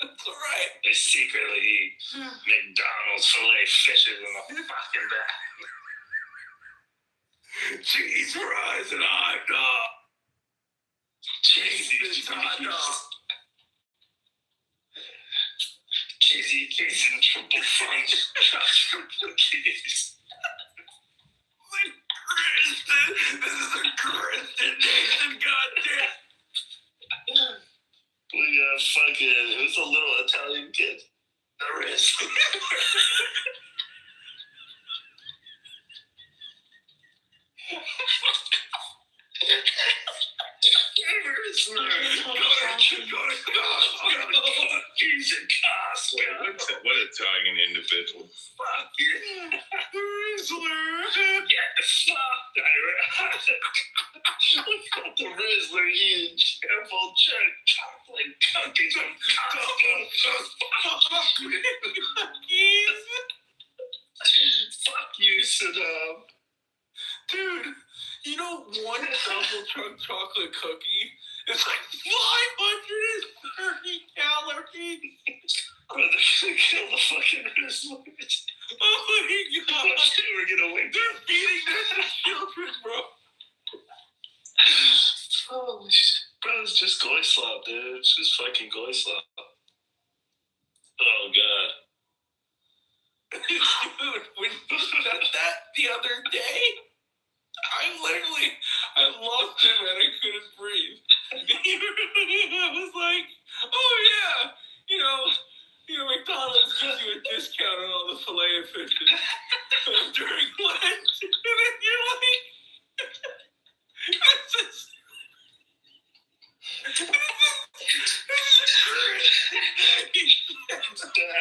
That's right. They secretly eat McDonald's filet fishes in the fucking back. Cheese fries and hot dog. Cheesy hot dog. Cheesy cheese and triple fudge chocolate cookies. Kristen, this is a Christian nation, goddamn. We got fucking, who's a little Italian kid? There is. What Italian individual? Fuck you. Fuck the Rizzler eating triple chocolate cookies from Fuck you, Saddam. Dude, you know one double chunk chocolate cookie is like 530 calories. Bro, they're gonna kill the fucking Rizzlers. Oh my god. We're gonna win. They're feeding this to children, bro. Holy shit. Bro, it's just goy slop, dude. It's just fucking goy slop. Oh god. Dude, when you said that the other day, I lost it, man. I couldn't breathe. I was like, oh yeah, you know, McDonald's gives you a discount on all the filet of fish during lunch. And then you're like,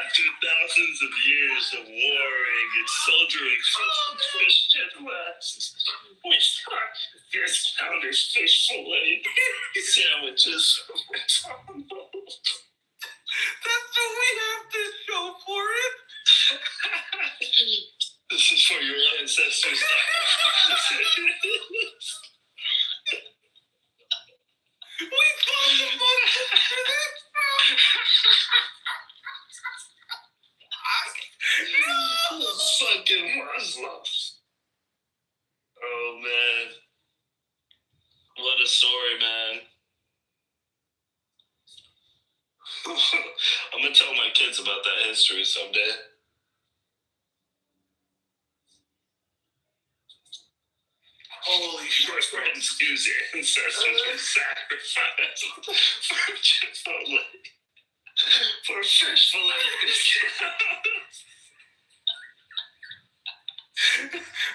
After thousands of years of warring and soldiering for the Christian West, we start discounted fish fillet sandwiches from McDonald's. that's what we have this show for it. This is for your ancestors. We talked about it for this. Fucking Muslims. Oh man. What a story, man. I'm gonna tell my kids about that history someday. Holy shit. My friends use their ancestors for sacrifice for Chipotle. For fish fillets.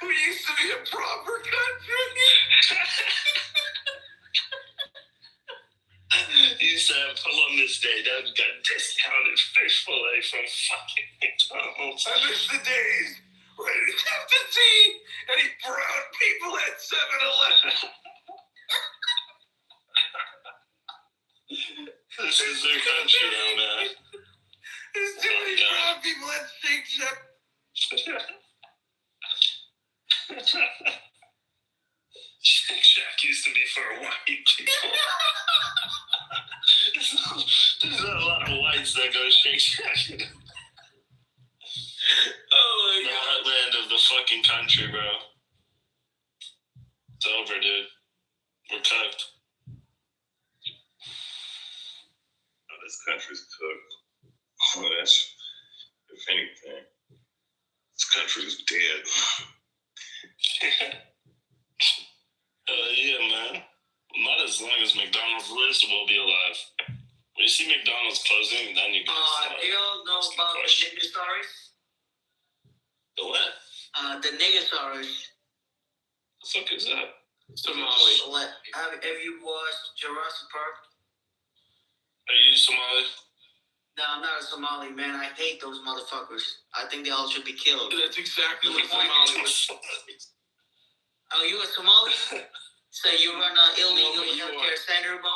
We used to be a proper country. You used to have Columbus Day. That got discounted fish fillet from fucking McDonald's. I miss the days when you have to see any brown people at 7-Eleven. This is their country now, man. There's too many brown people at Shake Shack. Shake Shack used to be for white people. There's not a lot of whites that go Shake Shack. Oh my god. The heartland of the fucking country, bro. It's over, dude. We're cooked. Oh, this country's cooked. Oh, that's, if anything, this country's dead. Yeah, man. Not as long as McDonald's lives, we'll be alive. When you see McDonald's closing, then you get do y'all know about the nigga stories? The what? The nigga stories. The fuck is that? Somali. Have you watched Jurassic Park? Are you Somali? No, I'm not a Somali, man. I hate those motherfuckers. I think they all should be killed. That's exactly what Somali was. Oh, you a Somali? So you run an illegal healthcare center, bro?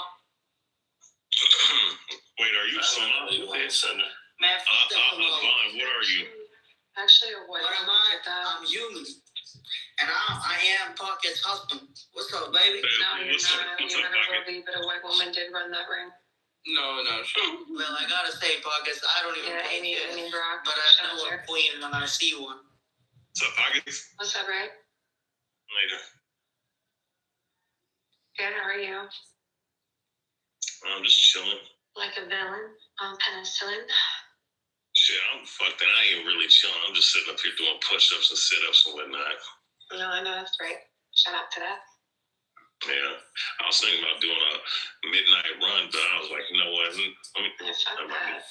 Wait, are you Somali? Man, fuck that Somali. Vaughn, what are you? Actually, What am I? I'm human. And I am Pocket's husband. What's up, baby? No, you're not. You better believe it. A white woman did run that ring. No. Well, I gotta say, Pockets, I don't even Amy Brock. but I know a queen when I see one. What's up, Pockets? What's up, Ray? Later. Good, how are you? I'm just chilling. Like a villain on penicillin. Shit, I'm fucked and I ain't really chilling. I'm just sitting up here doing push-ups and sit-ups and whatnot. No, I know, that's great. Shout out to that. Yeah. I was thinking about doing a midnight run, but I was like, you know what? Fuck that.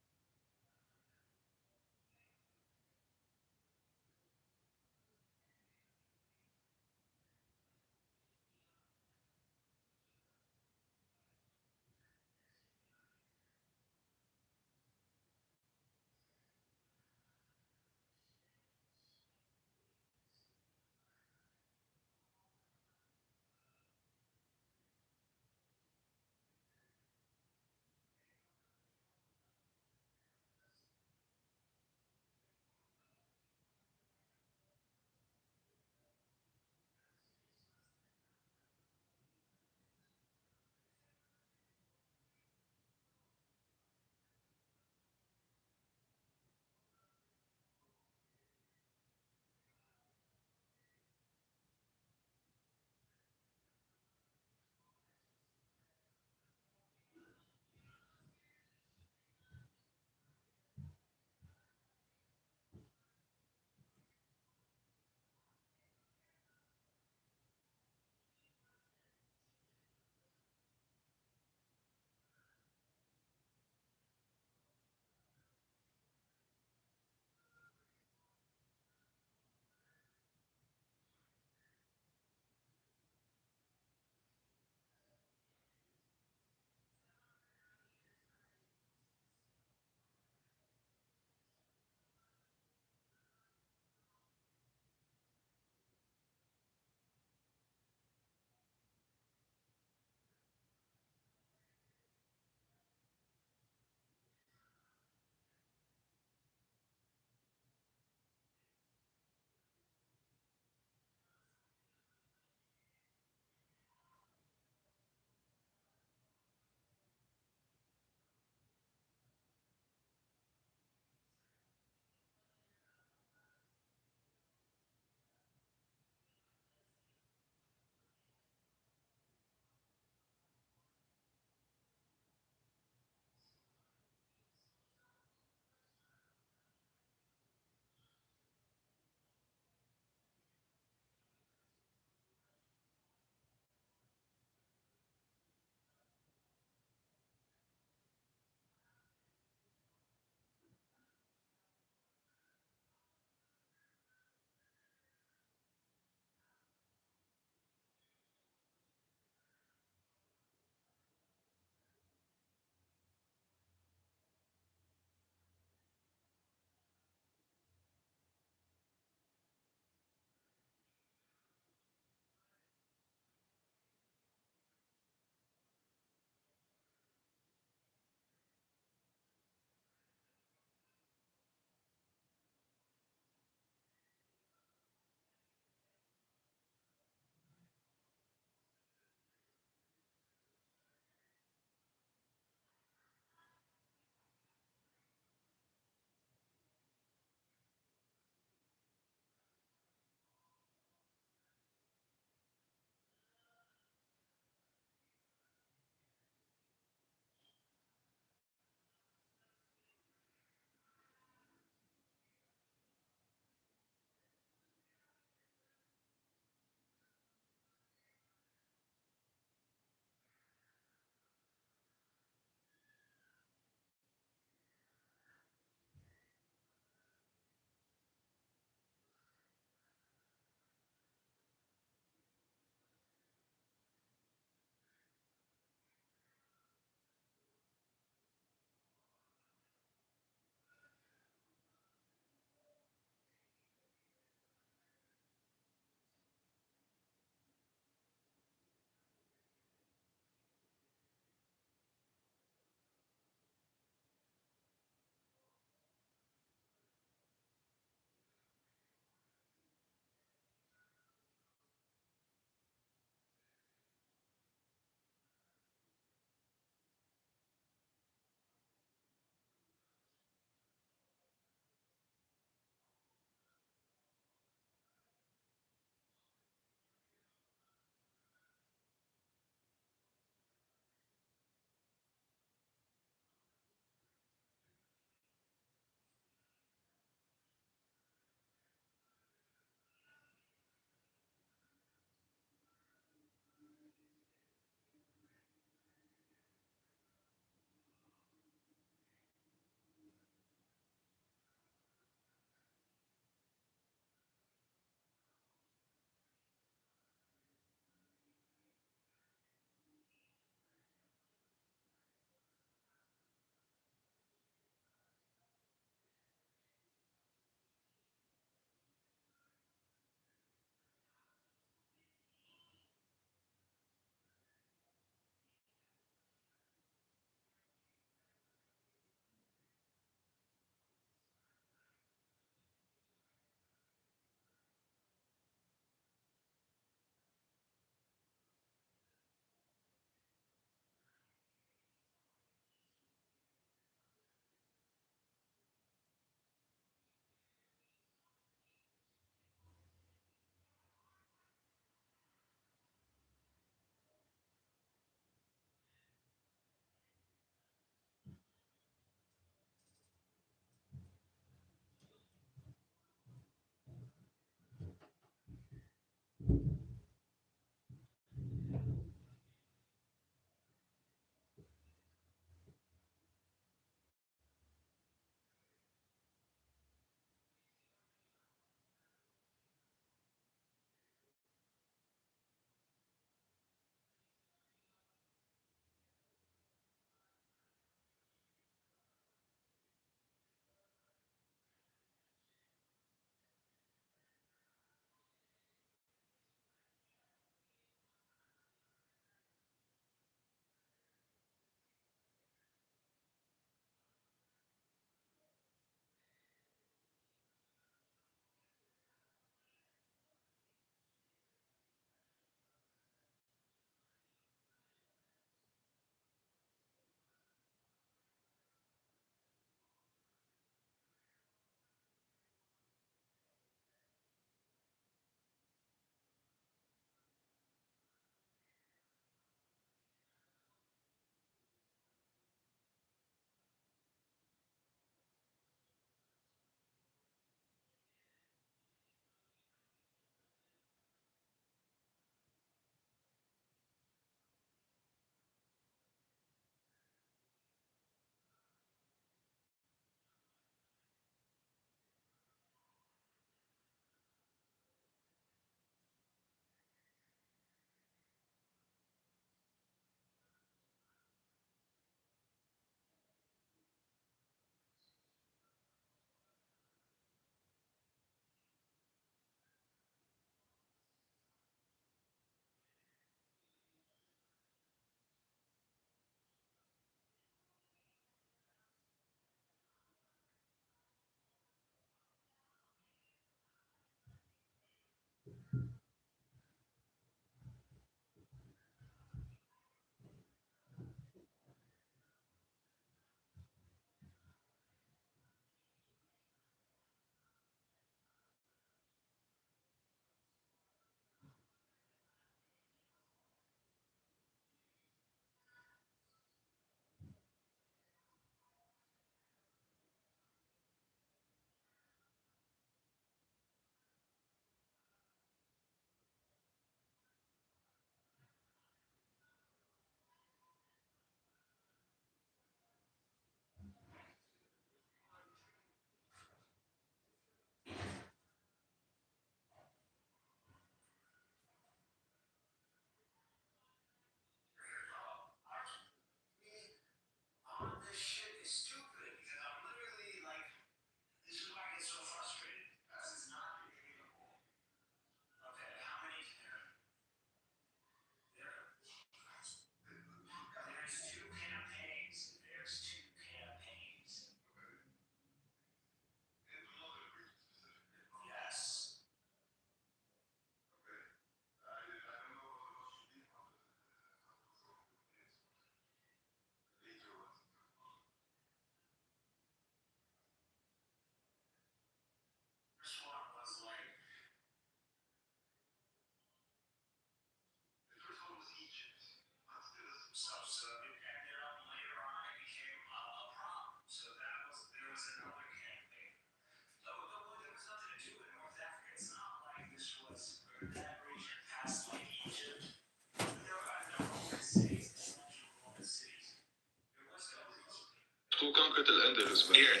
Hoe kan ik het ellende dus bij? Here.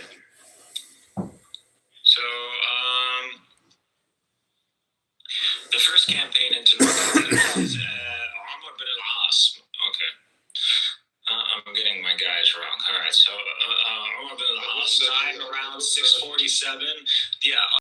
So, the first campaign into North Dakota is Omar bin al-As. Okay. I'm getting my guys wrong. All right, so Omar bin al-As time around 6:47. Yeah.